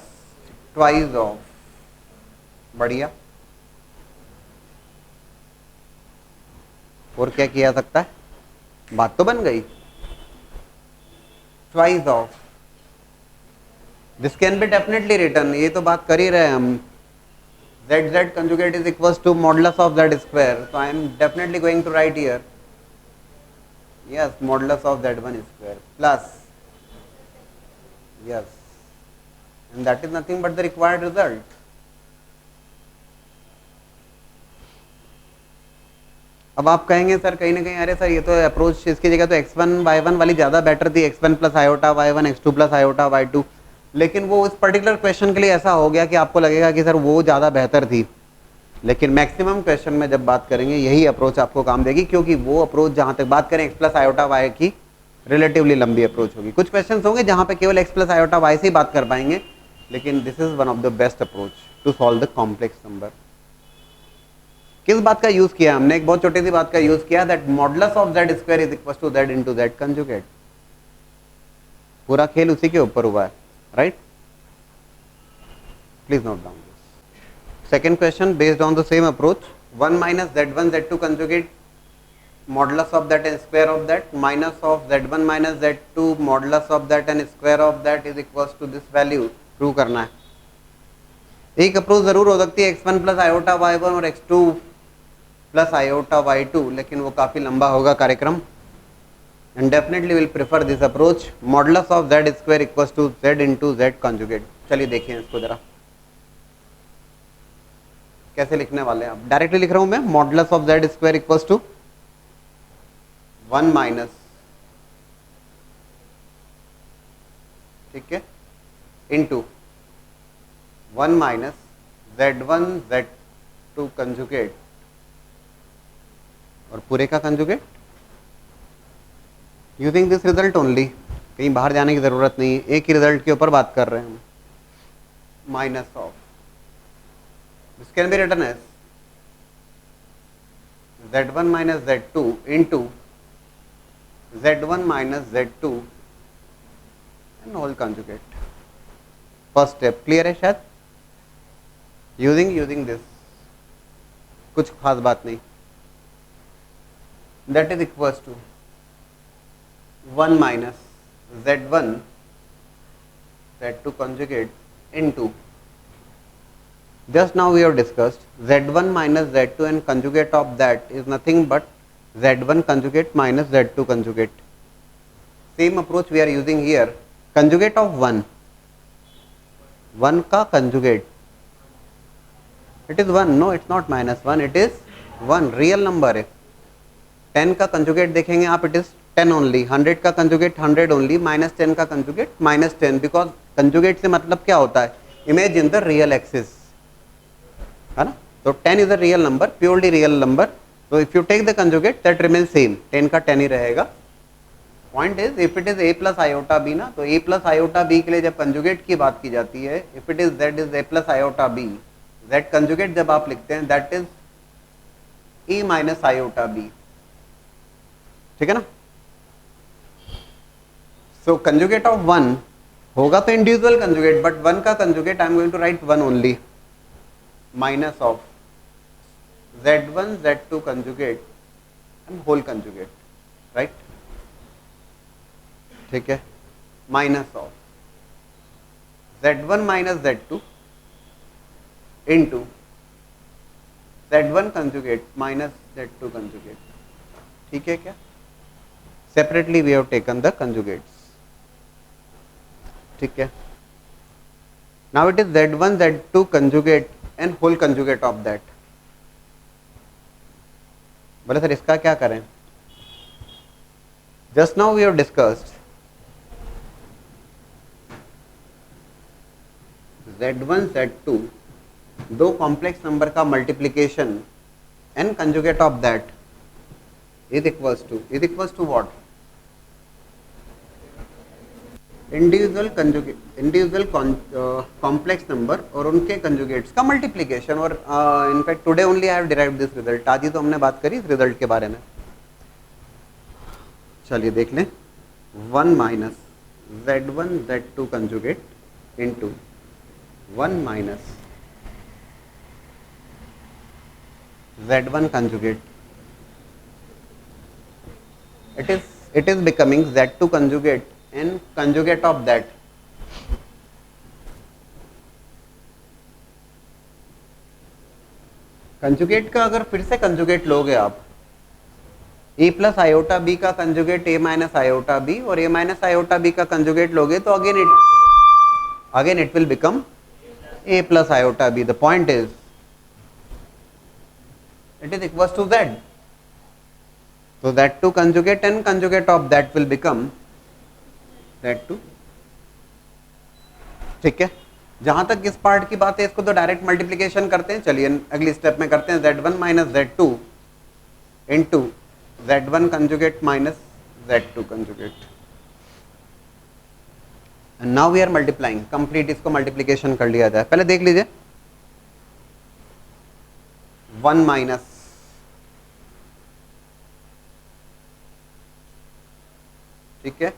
twice of, बढ़िया। और क्या किया सकता है, बात तो बन गई। Twice of, this can be definitely return, ये तो बात कर ही रहे हैं हम, z z conjugate is equals to modulus of z square, so I am definitely going to write here, yes, modulus of z1 square plus, yes, and that is nothing but the required result। अब आप कहेंगे सर कहीं ना कहीं अरे सर ये तो अप्रोच इसकी जगह तो x1 y1 वाली ज़्यादा बेटर थी, x1 plus iota y1 x2 plus iota y2, लेकिन वो इस पर्टिकुलर क्वेश्चन के लिए ऐसा हो गया कि आपको लगेगा कि सर वो ज़्यादा बेहतर थी। लेकिन मैक्सिमम क्वेश्चन में जब बात करेंगे यही अप्रोच आपको काम देगी, क्योंकि वो अप्रोच जहाँ तक बात करें x प्लस आयोटा y की रिलेटिवली लंबी अप्रोच होगी। कुछ क्वेश्चन होंगे जहाँ पे केवल x प्लस आयोटा y से ही बात कर पाएंगे, लेकिन this is one of the best approach to solve the complex number. किस बात का यूज किया हमने? एक बहुत छोटी सी बात का यूज किया, that modulus of z square is equal to z into z conjugate. पूरा खेल उसी के ऊपर हुआ है, right? Please note down this. Second question based on the same approach, 1 minus z1 z2 conjugate modulus of that and square of that minus of z1 minus z2 modulus of that and square of that is equal to this value. Prove करना है। एक अप्रोच जरूर हो सकती है x1 प्लस आयोटा y1 और x2 प्लस आयोटा y2, लेकिन वो काफी लंबा होगा कार्यक्रम, and definitely will prefer this approach, modulus of z square equals to z into z conjugate. चलिए देखिए इसको जरा कैसे लिखने वाले हैं। आप डायरेक्टली लिख रहा हूं मैं, modulus of z square equals to 1 minus, ठीक है, into 1 minus z1 z2 conjugate और पूरे का conjugate using this result only. कहीं बाहर जाने की जरूरत नहीं है, एक ही रिजल्ट के ऊपर बात कर रहे हैं हम। Minus of, this can be written as z1 minus z2 into z1 minus z2 and whole conjugate. First step clear है शायद? यूजिंग दिस, कुछ खास बात नहीं। That is equals to 1 minus z1 z2 conjugate into, just now we have discussed z1 minus z2 and conjugate of that is nothing but z1 conjugate minus z2 conjugate. Same approach we are using here, conjugate of 1 का conjugate, it is 1, no it's not minus 1, it is 1, real number है। 10 का कंजुगेट देखेंगे आप, इट इज 10 ओनली। 100 का कंजुगेट 100 ओनली, माइनस 10 का कंजुगेट माइनस 10, बिकॉज कंजुगेट से मतलब क्या होता है? Image in the real axis, है ना? तो 10 is a real number, purely real number, तो if you take the conjugate that remain same, 10 का 10 ही रहेगा। Point is if it is a plus iota B ना, तो a प्लस आयोटा बी के लिए जब कंजुगेट की बात की जाती है, if it is z is a plus iota b, z conjugate जब आप लिखते हैं that is a minus iota b, ठीक है ना? सो कंजुगेट ऑफ 1 होगा तो इंडिविजुअल कंजुगेट, बट 1 का conjugate I am going to write 1 only, minus of z1 z2 conjugate and whole conjugate, right? ठीक है, minus of z1 minus z2 into z1 conjugate minus z2 conjugate, ठीक है क्या? Separately we have taken the conjugates, ठीक है? Now it is z1 z2 conjugate and whole conjugate of that। बोले सर इसका क्या करें? Just now we have discussed z1 z2 दो कॉम्प्लेक्स नंबर का multiplication and conjugate of that is equals to what? Individual complex number और उनके कंजुगेट्स का मल्टीप्लीकेशन। और in fact today only I have derived this result, आज ही तो हमने बात करी इस रिजल्ट के बारे में। चलिए देख लें, 1 minus z1 z2 conjugate into 1 minus z1 conjugate, it is becoming z2 conjugate and conjugate of that। Conjugate का अगर फिर से कंजुगेट लोगे आप, a प्लस आयोटा बी का conjugate a minus iota b और a माइनस आयोटा बी का कंजुगेट लोगे तो again it will become a plus iota b. The point is it is equals to z, तो Z2 conjugate and conjugate of that will become Z2। ठीक है, जहां तक इस पार्ट की बात है इसको तो डायरेक्ट मल्टीप्लीकेशन करते हैं। चलिए अगली स्टेप में करते हैं Z1 minus Z2 into Z1 conjugate minus Z2 conjugate. Now we are multiplying, complete इसको मल्टीप्लीकेशन कर लिया जाए। पहले देख लीजिए 1 माइनस ठीक है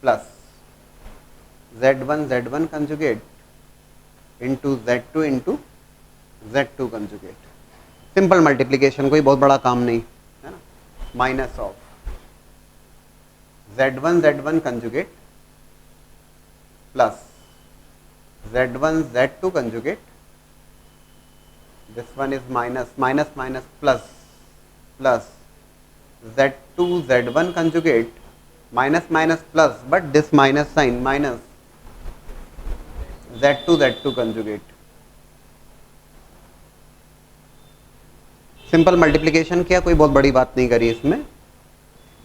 plus Z1 conjugate into Z2 into Z2 conjugate. Simple multiplication, कोई बहुत बड़ा काम नहीं है ना। Minus of Z1 conjugate plus Z2 conjugate, this one is minus minus minus plus plus Z1 conjugate minus minus plus, but this minus sign minus Z2 conjugate। Simple multiplication किया, कोई बहुत बड़ी बात नहीं करी इसमें।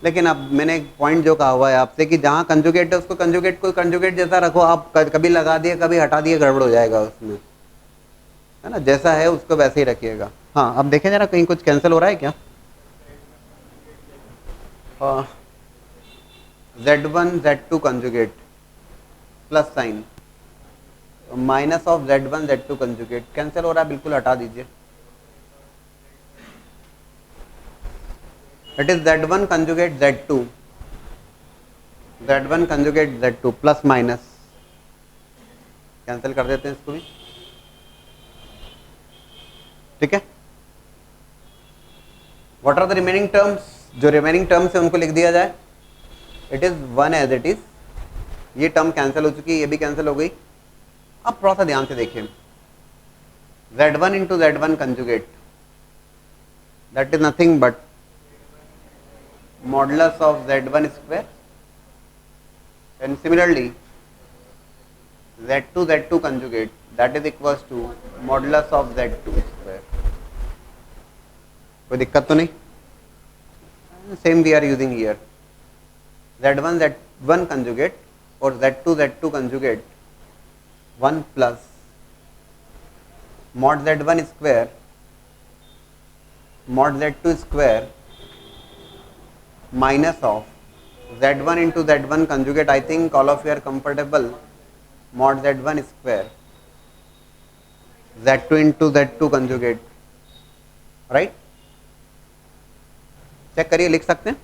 लेकिन अब मैंने एक पॉइंट जो कहा हुआ है आपसे कि जहां कंजुगेट है उसको कंजुगेट को कंजुगेट जैसा रखो। आप कभी लगा दिए कभी हटा दिए गड़बड़ हो जाएगा उसमें, है ना। जैसा है उसको वैसे ही रखिएगा। हाँ, अब देखें जरा कहीं कुछ कैंसिल हो रहा है क्या। Z2 conjugate plus sign minus of Z2 conjugate cancel हो रहा है, बिल्कुल हटा दीजिए। It is Z1 conjugate Z2 plus minus, cancel कर देते हैं इसको भी। ठीक है, what are the remaining terms, जो रिमेनिंग टर्म्स है उनको लिख दिया जाए। It is 1 as it is, ये टर्म कैंसिल हो चुकी है, ये भी कैंसिल हो गई। अब थोड़ा सा ध्यान से देखिए, Z1 into Z1 conjugate that is nothing but modulus of Z1 square, and similarly Z2 conjugate that is equals to modulus of Z2 square. कोई दिक्कत तो नहीं, same we are using here. Z1 conjugate और Z2 conjugate 1 plus mod Z1 square mod Z2 square minus of Z1 into Z1 conjugate. I think all of you are comfortable mod Z1 square Z2 into Z2 conjugate, right. Check करिए, लिख सकते हैं।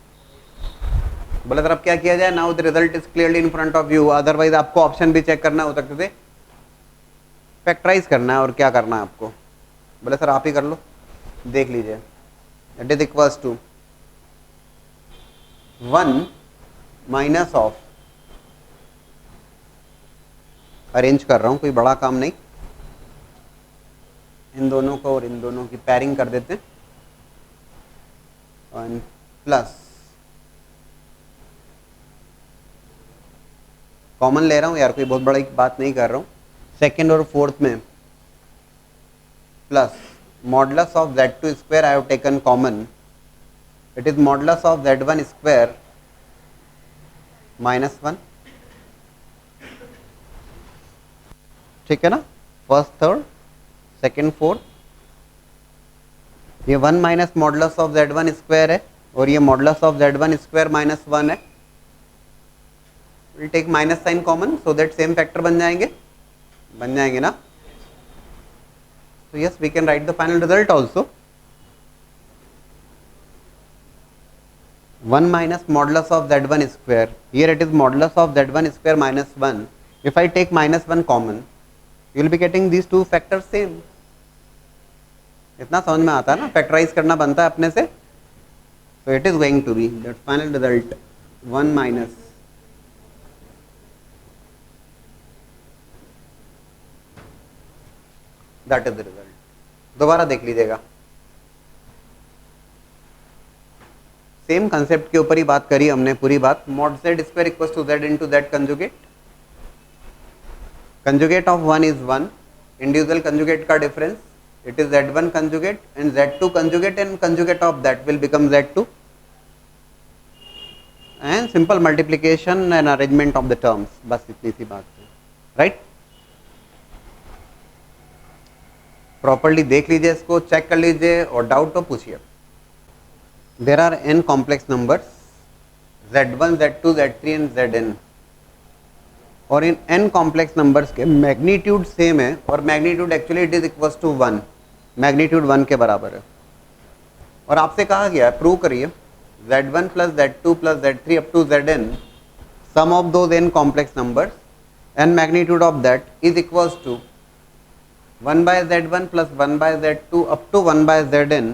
बोले सर अब क्या किया जाए। Now the result is clearly in front of you, otherwise आपको ऑप्शन भी चेक करना हो सकते थे, फैक्टराइज करना है और क्या करना है आपको। बोले सर आप ही कर लो, देख लीजिए। It is equals to 1 minus of, arrange कर रहा हूं, कोई बड़ा काम नहीं। इन दोनों को और इन दोनों की पैरिंग कर देते हैं, और प्लस कॉमन ले रहा हूं यार, कोई बहुत बड़ी बात नहीं कर रहा हूं। सेकेंड और फोर्थ में plus modulus of Z2 square I have taken common, it is modulus of Z1 square -1। ठीक है ना, फर्स्ट थर्ड सेकेंड फोर्थ, ये 1 minus modulus of Z1 square है और ये मॉडुलस ऑफ Z1 स्क्वायर -1 है। Will take minus sign common so that same factor बन जाएंगे ना। So yes, we can write the final result also. 1 minus modulus of Z1 square. Here it is modulus of Z1 square -1. If I take -1 common, you will be getting these two factors same. इतना समझ में आता है ना, फैक्टराइज करना बनता है अपने से। So it is going to be that final result 1 minus that is the result. दोबारा देख लीजिएगा, सेम कंसेप्ट के ऊपर ही बात करी हमने पूरी बात। Mod Z square equals to Z into Z conjugate, conjugate of 1 is 1, individual conjugate का difference it is z1 conjugate and z2 conjugate and conjugate of that will become z2 and simple multiplication and arrangement of the terms. बस इतनी सी बात है, राइट? प्रॉपर्ली देख लीजिए, इसको चेक कर लीजिए और डाउट तो पूछिए. There are n complex numbers z1 z2 z3 and zn और इन n कॉम्प्लेक्स नंबर्स के मैग्नीट्यूड सेम है और magnitude actually it is equal to 1, magnitude 1 के बराबर है. और आपसे कहा गया है प्रूव करिए z1 plus z2 plus z3 up to zn, sum of those n complex numbers and magnitude of that is equals to 1 by z1 plus 1 by z2 up to 1 by zn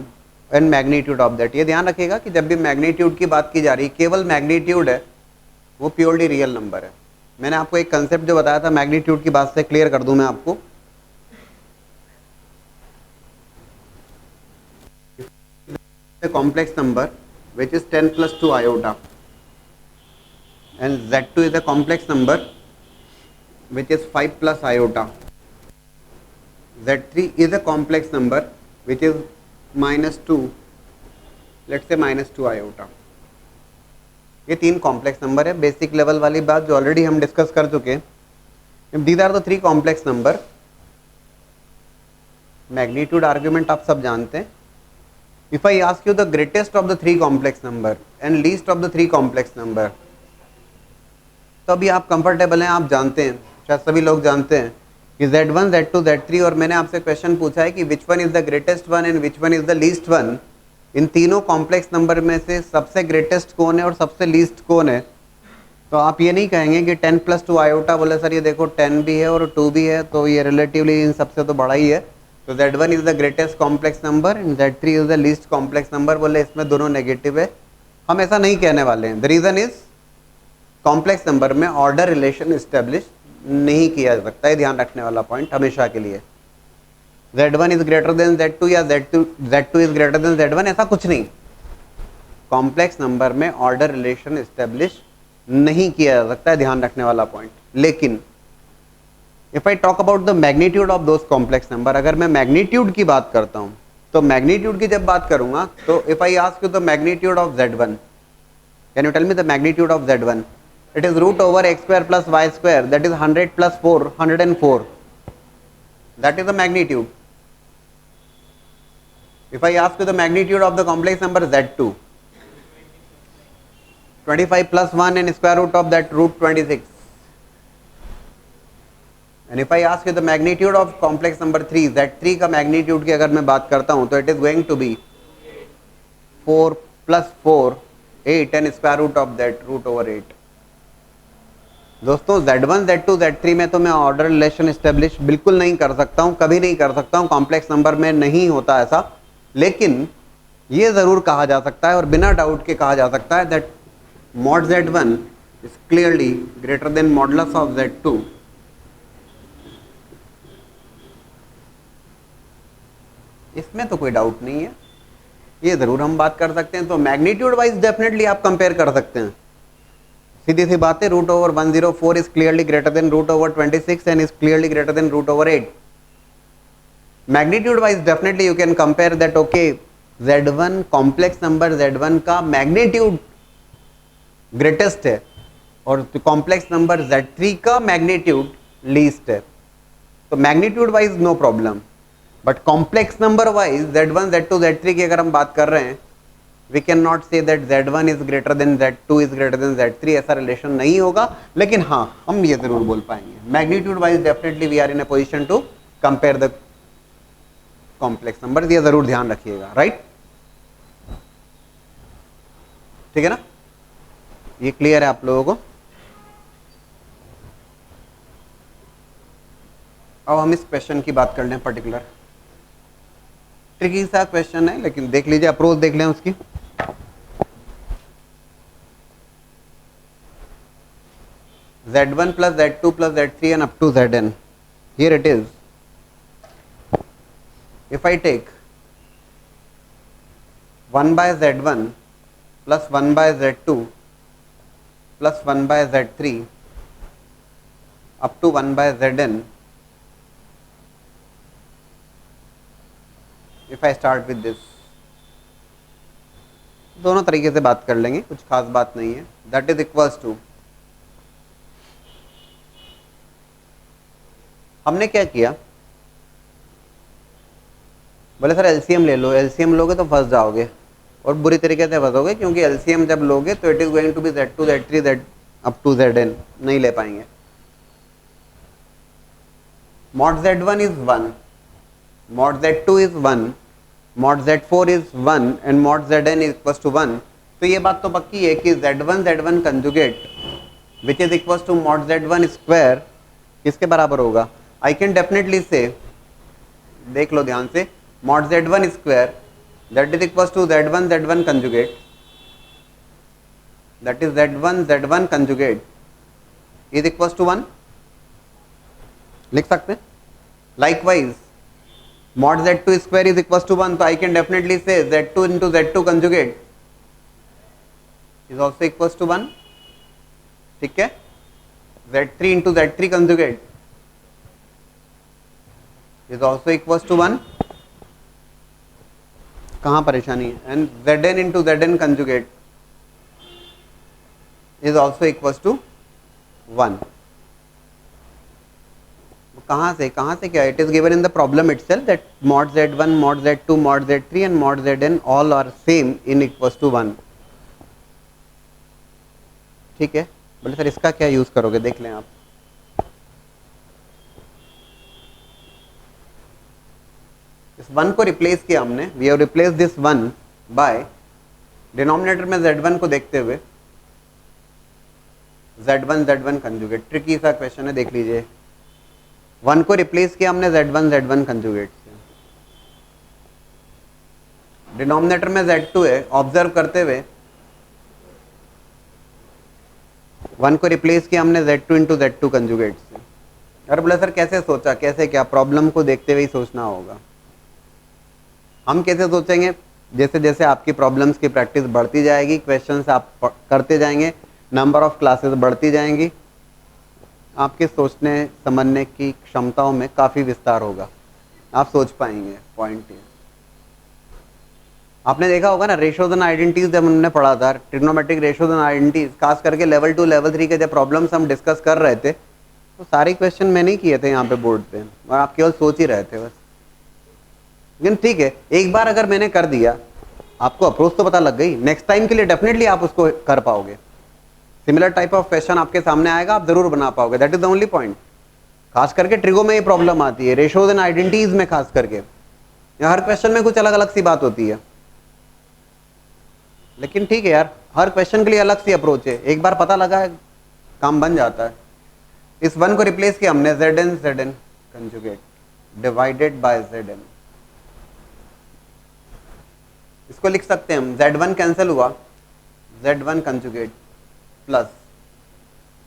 and magnitude of that. ये ध्यान रखिएगा कि जब भी मैग्नीट्यूड की बात की जा रही है, केवल मैग्नीट्यूड है वो प्योरली रियल नंबर है. मैंने आपको एक कंसेप्ट जो बताया था मैग्नीट्यूड की बात से क्लियर कर दूं मैं आपको. Complex number which is 10 plus 2 iota and z2 is a complex number which is 5 plus iota, z3 is a complex number which is minus 2, let's say minus 2 iota. ये तीन कॉम्प्लेक्स नंबर है. बेसिक लेवल वाली बात जो ऑलरेडी हम डिस्कस कर चुके हैं. These are the three complex number. Magnitude argument आप सब जानते हैं. If I ask you the greatest of the three complex number and least of the three complex number, तो अभी आप कंफर्टेबल हैं, आप जानते हैं, शायद सभी लोग जानते हैं कि z1, z2, z3 और मैंने आपसे क्वेश्चन पूछा है कि which one is the greatest one and which one is the least one. इन तीनों कॉम्प्लेक्स नंबर में से सबसे ग्रेटेस्ट कौन है और सबसे लीस्ट कौन है. तो आप ये नहीं कहेंगे कि 10 प्लस 2 आयोटा, बोले सर ये देखो 10 भी है और 2 भी है तो ये रिलेटिवली इन सबसे तो बड़ा ही है. तो z1 is the greatest complex number and z3 is the least complex number. बोले इसमें दोनों नेगेटिव है. हम ऐसा नहीं कहने वाले हैं. The reason is complex number में ऑर्डर रिलेशन इस्टेब्लिश नहीं किया जा सकता है. ध्यान रखने वाला पॉइंट हमेशा के लिए. z1 is greater than z2 या z2 is greater then z1, ऐसा कुछ नहीं. कॉम्प्लेक्स नंबर में ऑर्डर रिलेशन इस्टेब्लिश नहीं किया जा सकता है. ध्यान रखने वाला पॉइंट. लेकिन if I talk about the magnitude of those complex number, अगर मैं मैग्नीट्यूड की बात करता हूं तो मैग्नीट्यूड की जब बात करूंगा तो if I ask you the magnitude of z1, can you tell me the magnitude of z1? It is root over x square plus y square, that is 100 plus 4, 104. That is the magnitude. If I ask you the magnitude of the complex number z2, 25 plus 1 and square root of that root 26. And if I ask you the magnitude of complex number 3, z3 का magnitude की अगर मैं बात करता हूँ तो it is going to be 4 plus 4, 8 and square root of that root over 8. दोस्तों z1, z2, z3 में तो मैं ऑर्डर रिलेशन एस्टेब्लिश बिल्कुल नहीं कर सकता हूँ, कभी नहीं कर सकता हूँ. कॉम्प्लेक्स नंबर में नहीं होता ऐसा. लेकिन ये ज़रूर कहा जा सकता है और बिना डाउट के कहा जा सकता है that mod z1 is clearly greater than modulus of z2. इसमें तो कोई डाउट नहीं है, ये जरूर हम बात कर सकते हैं. तो मैग्नीट्यूड वाइज डेफिनेटली आप कंपेयर कर सकते हैं. सीधी सी बात है. Root over 104 is clearly greater than root over 26 and is clearly greater than root over 8. Magnitude wise definitely you can compare that. Okay, z1 complex number z1 का मैग्नीट्यूड ग्रेटेस्ट है और कॉम्प्लेक्स नंबर z3 का मैग्नीट्यूड लीस्ट है. तो magnitude wise no problem. But complex number wise z1, z2, z3 की अगर हम बात कर रहे हैं, we can not say that z1 is greater than z2 is greater than z3. ऐसा रिलेशन नहीं होगा. लेकिन हाँ, हम ये जरूर बोल पाएंगे magnitude wise definitely we are in a position to compare the complex number. ये जरूर ध्यान रखिएगा. राइट, ठीक है ना? ये क्लियर है आप लोगों को? अब हम इस क्वेश्चन की बात कर लें. पर्टिकुलर ट्रिकी सा क्वेश्चन है, लेकिन देख लीजिए, अप्रोच देख लें उसकी. z1 plus z2 plus z3 and up to zn. Here it is. If I take 1 by z1 plus 1 by z2 plus 1 by z3 up to 1 by zn, if I start with this, दोनों तरीके से बात कर लेंगे, कुछ खास बात नहीं है। दैट इज इक्वल्स टू, हमने क्या किया, बोले सर एलसीएम ले लो, एलसीएम लोगे तो फंस जाओगे और बुरी तरीके से फंसोगे, क्योंकि एलसीएम जब लोगे तो it is going to be Z2 Z3 Z up to Zn, नहीं ले पाएंगे। mod Z1 is 1, mod Z2 is 1, mod Z4 is 1 and mod Zn is equals to 1। तो ये बात तो पक्की है कि Z1 conjugate which is equals to mod Z1 square किसके बराबर होगा। आई कैन डेफिनेटली से, देख लो ध्यान से, mod Z1 square that is equals to Z1 conjugate, that is Z1 conjugate is equals to 1, लिख सकते हैं। Likewise mod Z2 square is equals to 1, तो I can definitely say Z2 into Z2 conjugate is also equals to 1, ठीक है। Z3 into Z3 conjugate is also equals to 1, कहाँ परेशानी है। And Zn into Zn conjugate is also equals to 1। कहाँ से क्या, it is given in the problem itself that mod Z1 mod Z2 mod Z3 and mod Zn all are same in equals to 1, ठीक है। बोले सर इसका क्या यूज करोगे, देख लें आप। इस 1 को रिप्लेस किया हमने, we have replace this 1 by denominator में Z1 को देखते हुए Z1 कंजुगेट। ट्रिकी सा क्वेश्चन है, देख लीजिए। 1 को रिप्लेस किया हमने Z1 कंजुगेट से, डिनोमिनेटर में Z2 है, ऑब्जर्व करते हुए 1 को रिप्लेस किया हमने Z2 इंटू Z2 कंजुगेट से। अरे बोले सर कैसे सोचा, कैसे क्या, प्रॉब्लम को देखते हुए ही सोचना होगा। हम कैसे सोचेंगे, जैसे जैसे आपकी प्रॉब्लम्स की प्रैक्टिस बढ़ती जाएगी, क्वेश्चंस आप करते जाएंगे, नंबर ऑफ क्लासेस बढ़ती जाएंगी, आपके सोचने समझने की क्षमताओं में काफ़ी विस्तार होगा, आप सोच पाएंगे। पॉइंट ये आपने देखा होगा ना, रेशोज एंड आइडेंटिटीज जब हमने पढ़ा था, ट्रिग्नोमेट्रिक रेशोज एंड आइडेंटिटीज, खास करके लेवल 2 लेवल 3 के जब प्रॉब्लम्स हम डिस्कस कर रहे थे, तो सारे क्वेश्चन मैंने ही किए थे यहाँ पे बोर्ड पे, और आप केवल सोच ही रहे थे बस। लेकिन ठीक है, एक बार अगर मैंने कर दिया, आपको अप्रोच तो पता लग गई, नेक्स्ट टाइम के लिए डेफिनेटली आप उसको कर पाओगे। सिमिलर टाइप ऑफ क्वेश्चन आपके सामने आएगा, आप जरूर बना पाओगे, that is the only point. खास करके ट्रिगो में ये प्रॉब्लम आती है, रेशोज एंड आइडेंटिटीज में खास करके, यहाँ हर क्वेश्चन में कुछ अलग अलग सी बात होती है। लेकिन ठीक है यार, हर क्वेश्चन के लिए अलग सी अप्रोच है, एक बार पता लगा है काम बन जाता है। इस 1 को रिप्लेस किया हमने Zn conjugate divided bye Zn, इसको लिख सकते हैं हम, Z1 कैंसिल हुआ, Z1 conjugate plus,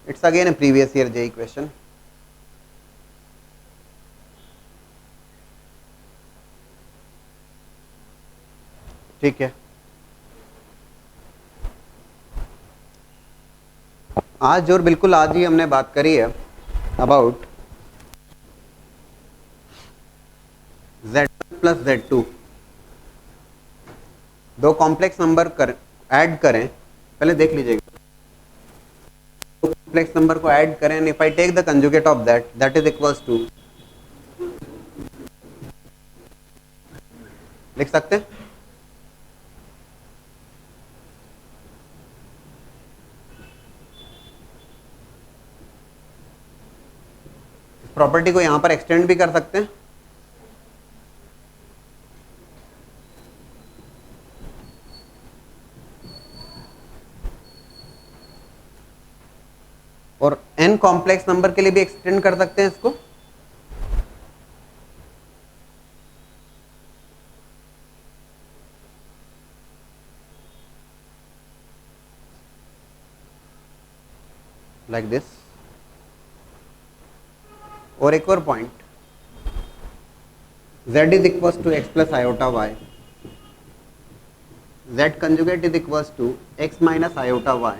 it's again a previous year JEE question, ठीक है। आज और बिल्कुल आज ही हमने बात करी है अबाउट Z1 प्लस Z2, दो कॉम्प्लेक्स नंबर ऐड करें, पहले देख लीजिएगा, दो कॉम्प्लेक्स नंबर को ऐड करें, if I take the conjugate of that is equals to, लिख सकते हैं प्रॉपर्टी को यहां पर एक्सटेंड भी कर सकते हैं, और n कॉम्प्लेक्स नंबर के लिए भी एक्सटेंड कर सकते हैं इसको। Like this. और एक और point, z is equals to x plus iota y, z conjugate is equals to x minus iota y,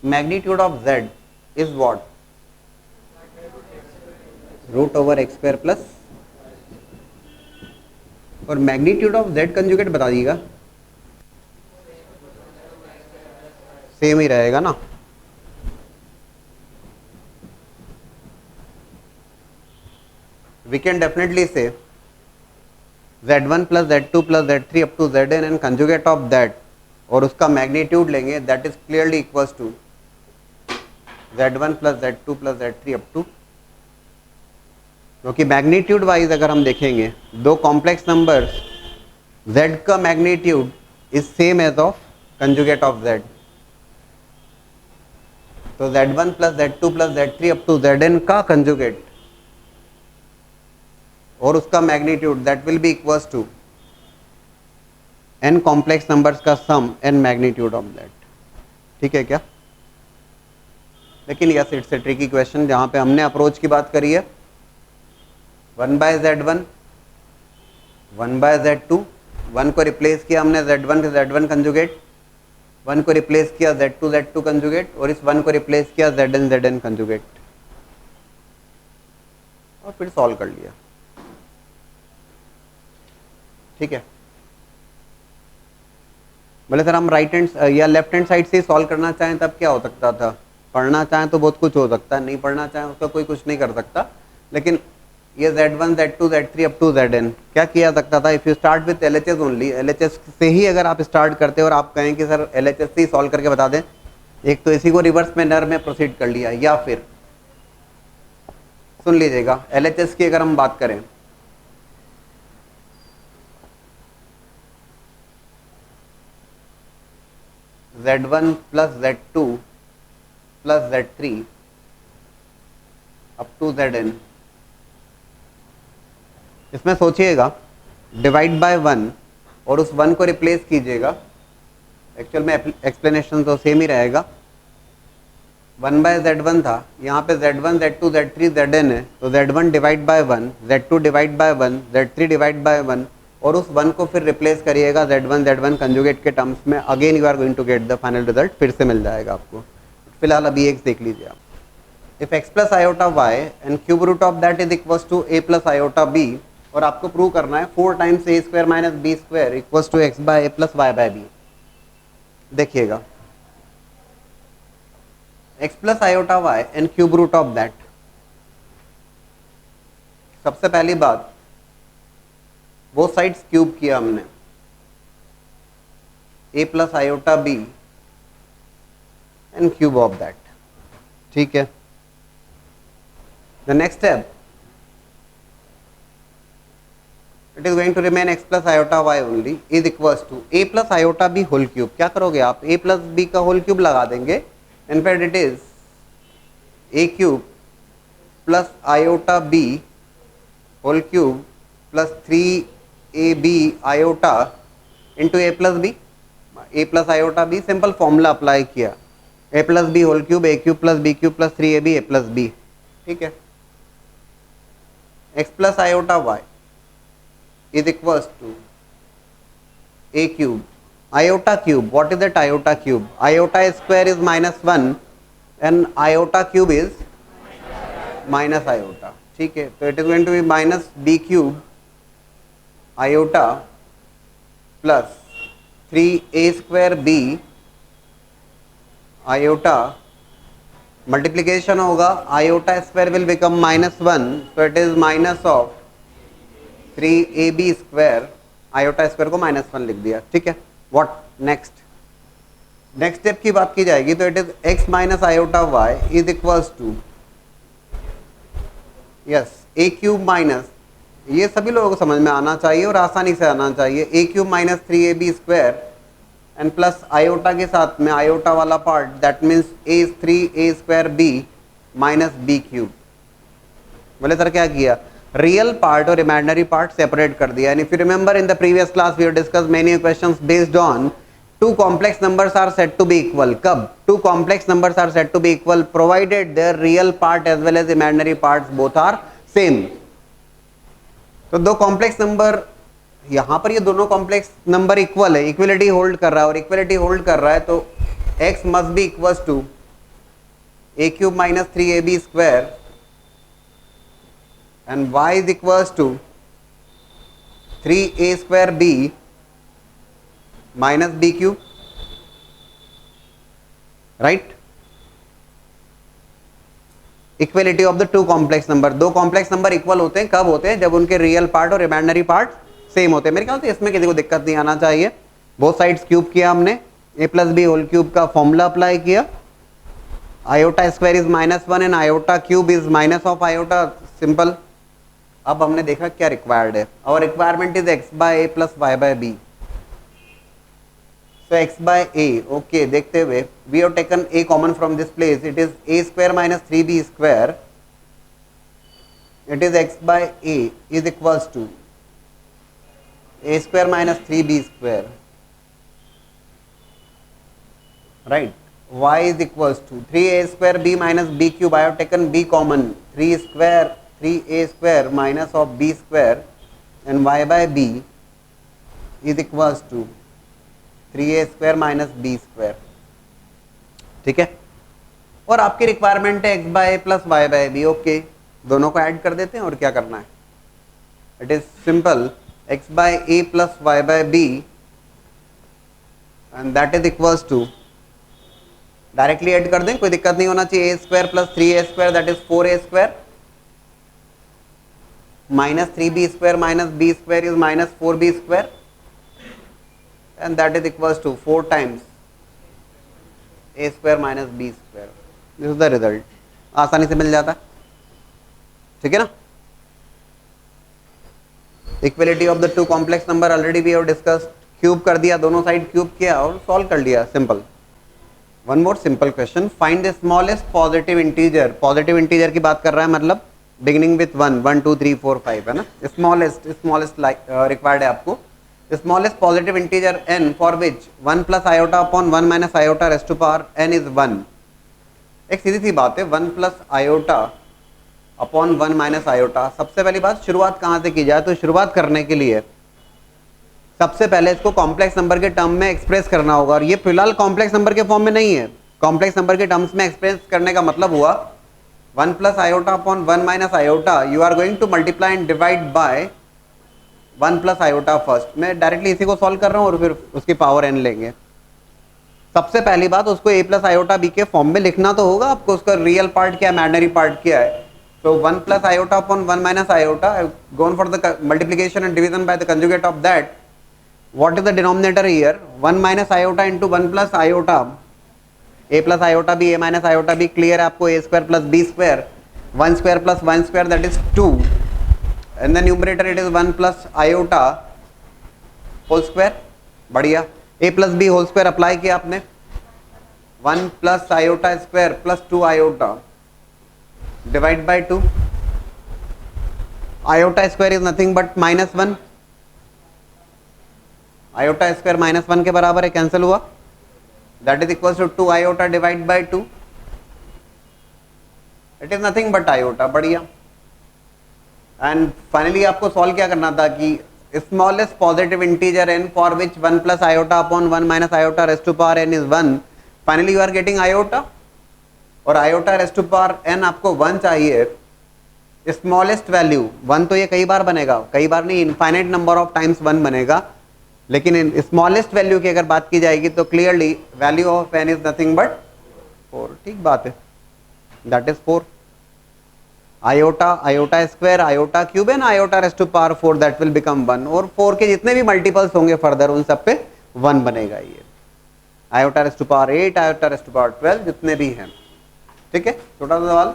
magnitude of z is what, root over x square plus, और मैग्नीट्यूड ऑफ जेड कंजुगेट बता दीजिएगा, सेम ही रहेगा ना। We can definitely say z1 plus z2 plus z3 up to zn and conjugate of that, और उसका मैग्नीट्यूड लेंगे, that is clearly equals to z1 plus z2 plus z3 up to, क्योंकि मैग्नीट्यूड वाइज अगर हम देखेंगे दो कॉम्प्लेक्स नंबर्स z का magnitude is same as of conjugate of z, तो z1 plus z2 plus z3 up to zn का कंजुगेट और उसका magnitude that will be equals to n complex numbers का सम n मैग्नीट्यूड ऑफ दैट। ठीक है क्या? लेकिन yes it's a tricky question जहां पे हमने अप्रोच की बात करी है 1 बाय z1, 1 बाय z2, 1 को रिप्लेस किया हमने z1 के z1 कंजुगेट, 1 को रिप्लेस किया z2 z2 कंजुगेट, और इस 1 को रिप्लेस किया zn zn कंजुगेट, और फिर सॉल्व कर लिया। ठीक है, बोले सर हम राइट हैंड या लेफ्ट हैंड साइड से सॉल्व करना चाहें तब क्या हो सकता था? पढ़ना चाहें तो बहुत कुछ हो सकता है, नहीं पढ़ना चाहें उसका कोई कुछ नहीं कर सकता। लेकिन ये z1 z2 z3 up to zn क्या किया सकता था? If you start with LHS only, LHS से ही अगर आप स्टार्ट करते और आप कहें कि सर LHS से ही सॉल्व करके बता दें, एक तो इसी को रिवर्स मैनर में प्रोसीड कर लिया, या फिर सुन लीजिएगा LHS की अगर हम बात करें z1 plus z2 plus z3 up to zn, इसमें सोचिएगा डिवाइड बाय 1 और उस 1 को रिप्लेस कीजिएगा, एक्चुअल में एक्सप्लेनेशन तो सेम ही रहेगा। 1 बाय z1 था, यहाँ पे z1 z2 z3 zn है, तो z1 divide by 1, z2 divide by 1, z3 divide by 1, और उस 1 को फिर रिप्लेस करिएगा z1 कंजुगेट के टर्म्स में, again you are going to get the final result, फिर से मिल जाएगा आपको। फिलहाल अभी एक देख लीजिए आप। If x plus iota y and cube root of that is equals to a plus iota b, और आपको प्रूव करना है 4 times a square minus b square equals to x by a plus y by b। देखिएगा x plus iota y and cube root of that, सबसे पहली बात वो साइड्स क्यूब किया हमने, a plus iota b and cube of that. ठीक है, the next step it is going to remain x plus iota y only is equals to a plus iota b whole cube. क्या करोगे आप? a प्लस b का होल क्यूब लगा देंगे, in fact it is a cube plus iota b whole cube plus 3ab iota into a plus b, a plus iota b, simple formula apply किया, a plus b whole cube a cube plus b cube plus 3ab a plus b। ठीक है, x plus iota y is equals to a cube iota cube, what is that iota cube? Iota square is -1 and iota cube is minus iota. ठीक है, तो it is going to be minus b cube iota plus 3a square b iota, multiplication होगा, iota square will become -1, so it is minus of 3ab square, iota square को -1 लिख दिया। ठीक है, व्हाट नेक्स्ट? नेक्स्ट स्टेप की बात की जाएगी तो it is x minus iota y is equals to yes a cube minus, ये सभी लोगों को समझ में आना चाहिए और आसानी से आना चाहिए, a cube minus 3ab square and plus iota के साथ में आयोटा वाला part, that means a is 3a square b minus b cube. बोले सर क्या किया? रियल पार्ट और इमेजिनरी पार्ट सेपरेट कर दिया। And if you remember in the previous class we have discussed many questions based on two complex numbers are said to be equal। कब? two complex numbers are said to be equal provided their real part as well as imaginary parts both are same। तो दो कॉम्प्लेक्स नंबर, यहां पर ये दोनों कॉम्प्लेक्स नंबर इक्वल है, इक्वलिटी होल्ड कर रहा है, और इक्वलिटी होल्ड कर रहा है तो x must be equals to a cube minus 3ab square and y is equals to 3a square b minus b cube, right? Equality of the two complex number, दो कॉम्प्लेक्स नंबर इक्वल होते हैं कब होते हैं? जब उनके रियल पार्ट और इमेजिनरी पार्ट सेम होते हैं। मेरे ख्याल से इसमें किसी को दिक्कत नहीं आना चाहिए। बोथ साइड्स क्यूब किया हमने, a plus b whole cube का फॉर्मूला अप्लाई किया, iota square is -1 and iota cube is minus of iota, simple. अब हमने देखा क्या रिक्वायर्ड है, और requirement is x by A plus Y by b. So x by a, okay, देखते हुए we have taken a common from this place, it is a square minus 3b square, it is x by a is equals to a square minus 3b square, right? Y is equals to 3a square b minus b cube, I have taken b common, 3a square minus of b square and y by b is equals to 3a square minus B square, ठीक है। और आपकी रिक्वायरमेंट है x by A plus Y by B, okay, दोनों को ऐड कर देते हैं और क्या करना है, it is simple, x by A plus Y by b and that is equals to, directly add कर दें, कोई दिक्कत नहीं होना चाहिए, a square plus 3a square that is 4a square minus 3b square minus b square is minus 4b square and that is equals to 4 times a square minus b square. This is the result. आसानी से मिल जाता है, ठीक है ना। Equality of the two complex number already we have discussed, cube कर दिया, दोनों साइड क्यूब किया और सॉल्व कर लिया, simple. One more simple question, find the smallest positive integer. Positive integer की बात कर रहा है, मतलब बिगिनिंग विथ 1, 1 2 3 4 5 है ना। स्मॉलेस्ट रिक्वायर्ड है आपको, smallest positive integer n for which 1 plus iota upon 1 minus iota raised to power n is 1। एक सीधी सी बात है, 1 plus iota upon 1 minus iota। सबसे पहली बात, शुरुआत कहाँ से की जाए, तो शुरुआत करने के लिए सबसे पहले इसको कॉम्प्लेक्स नंबर के टर्म में एक्सप्रेस करना होगा, और ये फिलहाल कॉम्प्लेक्स नंबर के फॉर्म में नहीं है। कॉम्प्लेक्स नंबर के टर्म्स में एक्सप्रेस करने का मतलब हुआ 1 plus iota upon 1 minus iota, you are going to multiply and divide by 1 plus iota first. मैं डायरेक्टली इसी को सॉल्व कर रहा हूँ और फिर उसकी पावर n लेंगे। सबसे पहली बात, उसको a प्लस आयोटा b के फॉर्म में लिखना तो होगा आपको, उसका रियल पार्ट क्या है, इमेजिनरी पार्ट क्या है। तो 1 plus iota upon 1 minus iota, gone for the multiplication and division by the conjugate of that, what is the denominator here, 1 minus iota into 1 plus iota, a plus iota b, a minus iota b, clear है आपको, a square plus b square, 1 square plus 1 square that is 2, and the numerator it is 1 plus iota whole square, बढ़िया। a plus b whole square apply किया आपने, 1 plus iota square plus 2 iota divide by 2, iota square is nothing but -1, iota square -1 के बराबर है, कैंसिल हुआ, that is equals to 2 iota divide by 2, it is nothing but iota, बढ़िया। एंड फाइनली आपको सॉल्व क्या करना था कि smallest positive integer n for which 1 plus iota upon 1 minus iota raised to power n is 1, finally you are getting iota, और iota raised to power n आपको 1 चाहिए। स्मॉलेस्ट वैल्यू 1 तो ये कई बार बनेगा, कई बार नहीं, इनफाइनाइट नंबर ऑफ टाइम्स 1 बनेगा, लेकिन स्मॉलेस्ट वैल्यू की अगर बात की जाएगी तो clearly value of n is nothing but 4, ठीक बात है, that is 4। Iota, iota square, iota cube है ना, iota raised to power 4 that will become 1, और 4 के जितने भी मल्टीपल्स होंगे फर्दर उन सब पे 1 बनेगा ये। Iota raised to power 8, iota raised to power 12, जितने भी हैं, ठीक है। छोटा सा सवाल,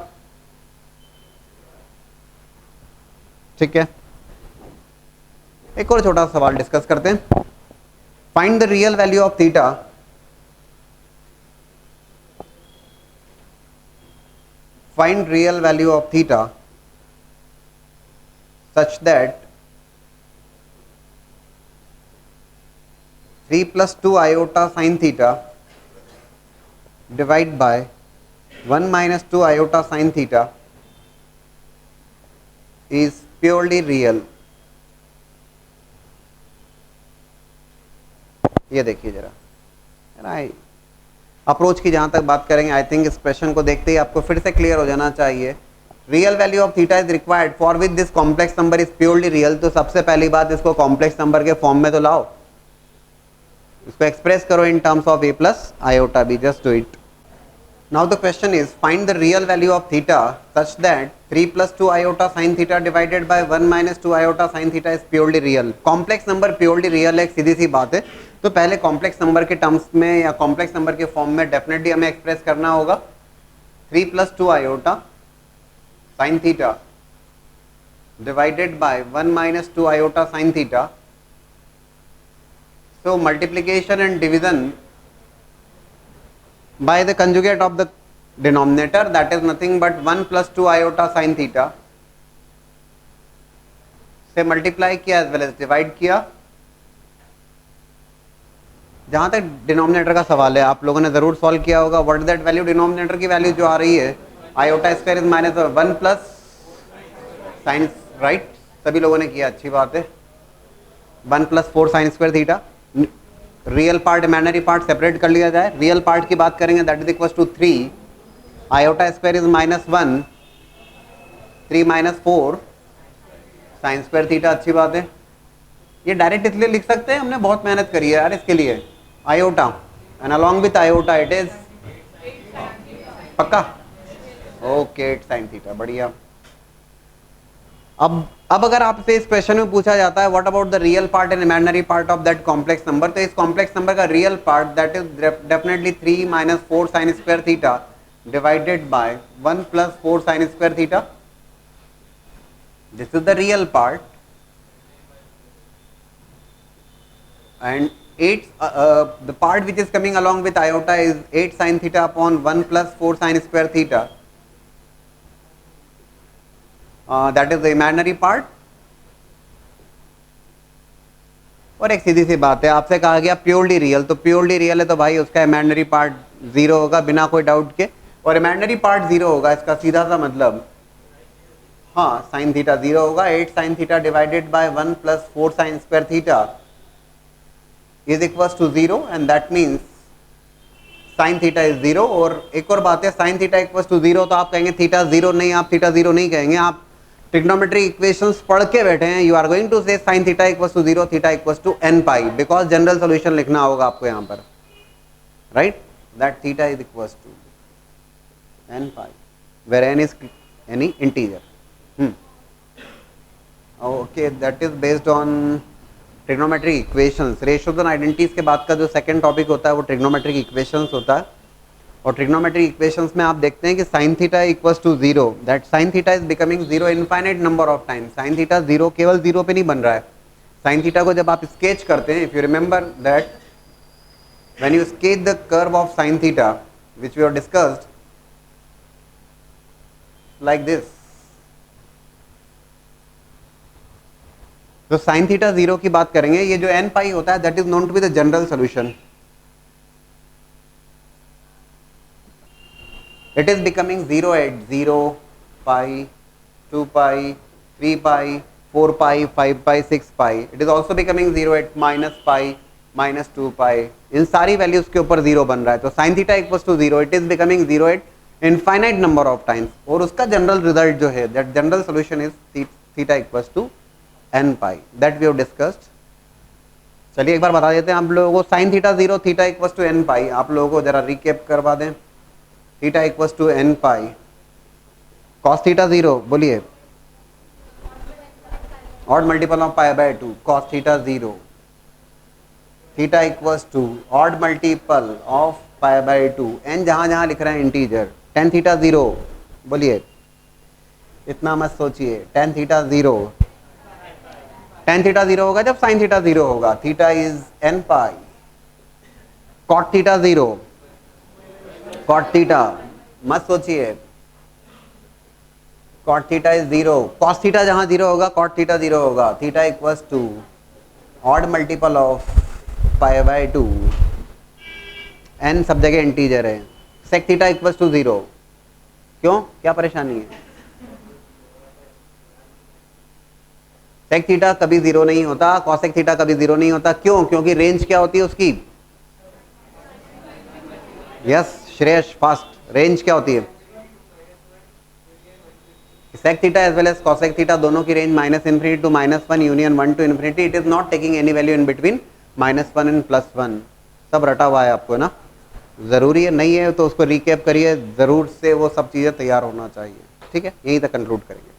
ठीक है। एक और छोटा सा सवाल डिस्कस करते हैं, find the real value of theta find real value of theta such that 3 plus 2 iota sin theta divide by 1 minus 2 iota sin theta is purely real। ये देखिए जरा, अप्रोच की जहाँ तक बात करेंगे, आई थिंक इस क्वेश्चन को देखते ही आपको फिर से क्लियर हो जाना चाहिए। Real value of theta is required for which this complex number is purely real. तो सबसे पहली बात इसको कॉम्प्लेक्स नंबर के फॉर्म में तो लाओ, इसको एक्सप्रेस करो in terms of a plus iota b, just do it. Now the question is find the real value of theta such that 3 + 2 iota sin theta divided by 1 - 2 iota sin theta is purely real. Complex number purely real है, एक सीधी सी बात है। तो पहले कॉम्प्लेक्स नंबर के टर्म्स में या कॉम्प्लेक्स नंबर के फॉर्म में डेफिनेटली हमें एक्सप्रेस करना होगा 3 + 2 iota sin theta divided by 1 - 2 iota sin theta. So multiplication and division by the conjugate of the denominator, that is nothing but 1 + 2 iota sin theta से मल्टीप्लाई किया एज वेल एज डिवाइड किया। जहां तक डिनोमिनेटर का सवाल है आप लोगों ने जरूर सॉल्व किया होगा। What is that value? Denominator की वैल्यू जो आ रही है iota square is -1 plus sign, right? सभी लोगों ने किया, अच्छी बात है। 1 + 4 sine square theta. Real part imaginary part separate कर लिया जाए। रियल पार्ट की बात करेंगे that is equal to 3 iota square is -1 3 - 4 sine square theta, अच्छी बात है। ये डायरेक्ट इसलिए लिख सकते हैं, हमने बहुत मेहनत करी है यार इसके लिए। Iota and along with iota it is पक्का ओके 8 साइन थीटा, बढ़िया। अब अगर आपसे इस क्वेश्चन में पूछा जाता है what about the real part and imaginary part of that complex number, तो इस कॉम्प्लेक्स नंबर का real part that is definitely 3 - 4 sine square theta divided by 1 + 4 sine square theta. This is the real part and 8 the part which is coming along with iota is 8 sin theta upon 1 + 4 sin square theta, that is the imaginary part। और एक सीधी सी बात है, आपसे कहा गया प्योरली रियल, तो प्योरली रियल है तो भाई उसका इमेजिनरी पार्ट 0 होगा बिना कोई डाउट के, और इमेजिनरी पार्ट 0 होगा, इसका सीधा सा मतलब हाँ साइन थीटा 0 होगा। 8 sin theta divided by 1 + 4 sin square theta is equals to 0 and that means sin theta is 0। और एक और बात है, sin theta equals to 0 तो आप कहेंगे थीटा 0 नहीं, आप थीटा 0 नहीं कहेंगे, आप ट्रिग्नोमेट्री इक्वेशंस पढ़ के बैठे हैं। You are going to say sin theta equals to 0 theta equals to n pi, because general solution लिखना होगा आपको यहाँ पर, right? That theta is equals to n pi where n is any integer। Okay, that is based on trigonometric equations. Ratios and identities के बाद का जो सेकंड टॉपिक होता है वो ट्रिग्नोमेट्रिक इक्वेशंस होता है। और ट्रिग्नोमेट्रिक इक्वेशंस में आप देखते हैं कि sin theta equals to 0, that sin theta is becoming 0 infinite number of time. sin theta 0 केवल 0 पे नहीं बन रहा है। sin थीटा को जब आप स्केच करते हैं, if you remember that when you sketch the curve of sin theta which we have discussed like this, तो साइन थीटा 0 की बात करेंगे, ये जो n पाई होता है that is known to be the general solution. It is becoming 0 at 0 pi 2 pi 3 pi 4 pi 5 pi 6 pi. It is also becoming 0 at -pi -2 pi. इन सारी वैल्यूज के ऊपर 0 बन रहा है, तो sine theta equals to 0, it is becoming 0 at infinite number of times. और उसका जनरल रिजल्ट जो है that general solution is theta equals to n pi, that we have discussed। चलिए एक बार बता देते हैं आप लोगों को, sin theta 0 theta equals to n pi, आप लोगों को जरा रिकेप करवा दें। Theta equals to n pi, cos theta 0 बोलिए, odd multiple of pi by 2, cos theta 0, theta equals to odd multiple of pi by 2, n जहां जहां लिख रहे हैं इंटीजर। tan थीटा 0 बोलिए, इतना मत सोचिए, tan थीटा 0, tan थीटा 0 होगा जब sin थीटा 0 होगा। Theta is n pi, cot theta 0, cot theta मत सोचिए, cot theta is 0, cos theta जहां 0 होगा cot थीटा 0 होगा। Theta equals to odd multiple of pi by 2, n सब जगह इंटीजर है। sec थीटा इक्वल्स टू 0, क्यों, क्या परेशानी है? sec थीटा कभी 0 नहीं होता, cosec थीटा कभी 0 नहीं होता, क्यों? क्योंकि रेंज क्या होती है उसकी? यस श्रेयस फास्ट, रेंज क्या होती है? sec theta as well as cosec theta दोनों की range -∞ to -1 union 1 to infinity. It is not taking any value in between -1 and +1. सब रटा हुआ है आपको ना, ज़रूरी है नहीं है तो उसको रिकैप करिए, ज़रूर से वो सब चीज़ें तैयार होना चाहिए। ठीक है, यहीं तक कंक्लूड करेंगे।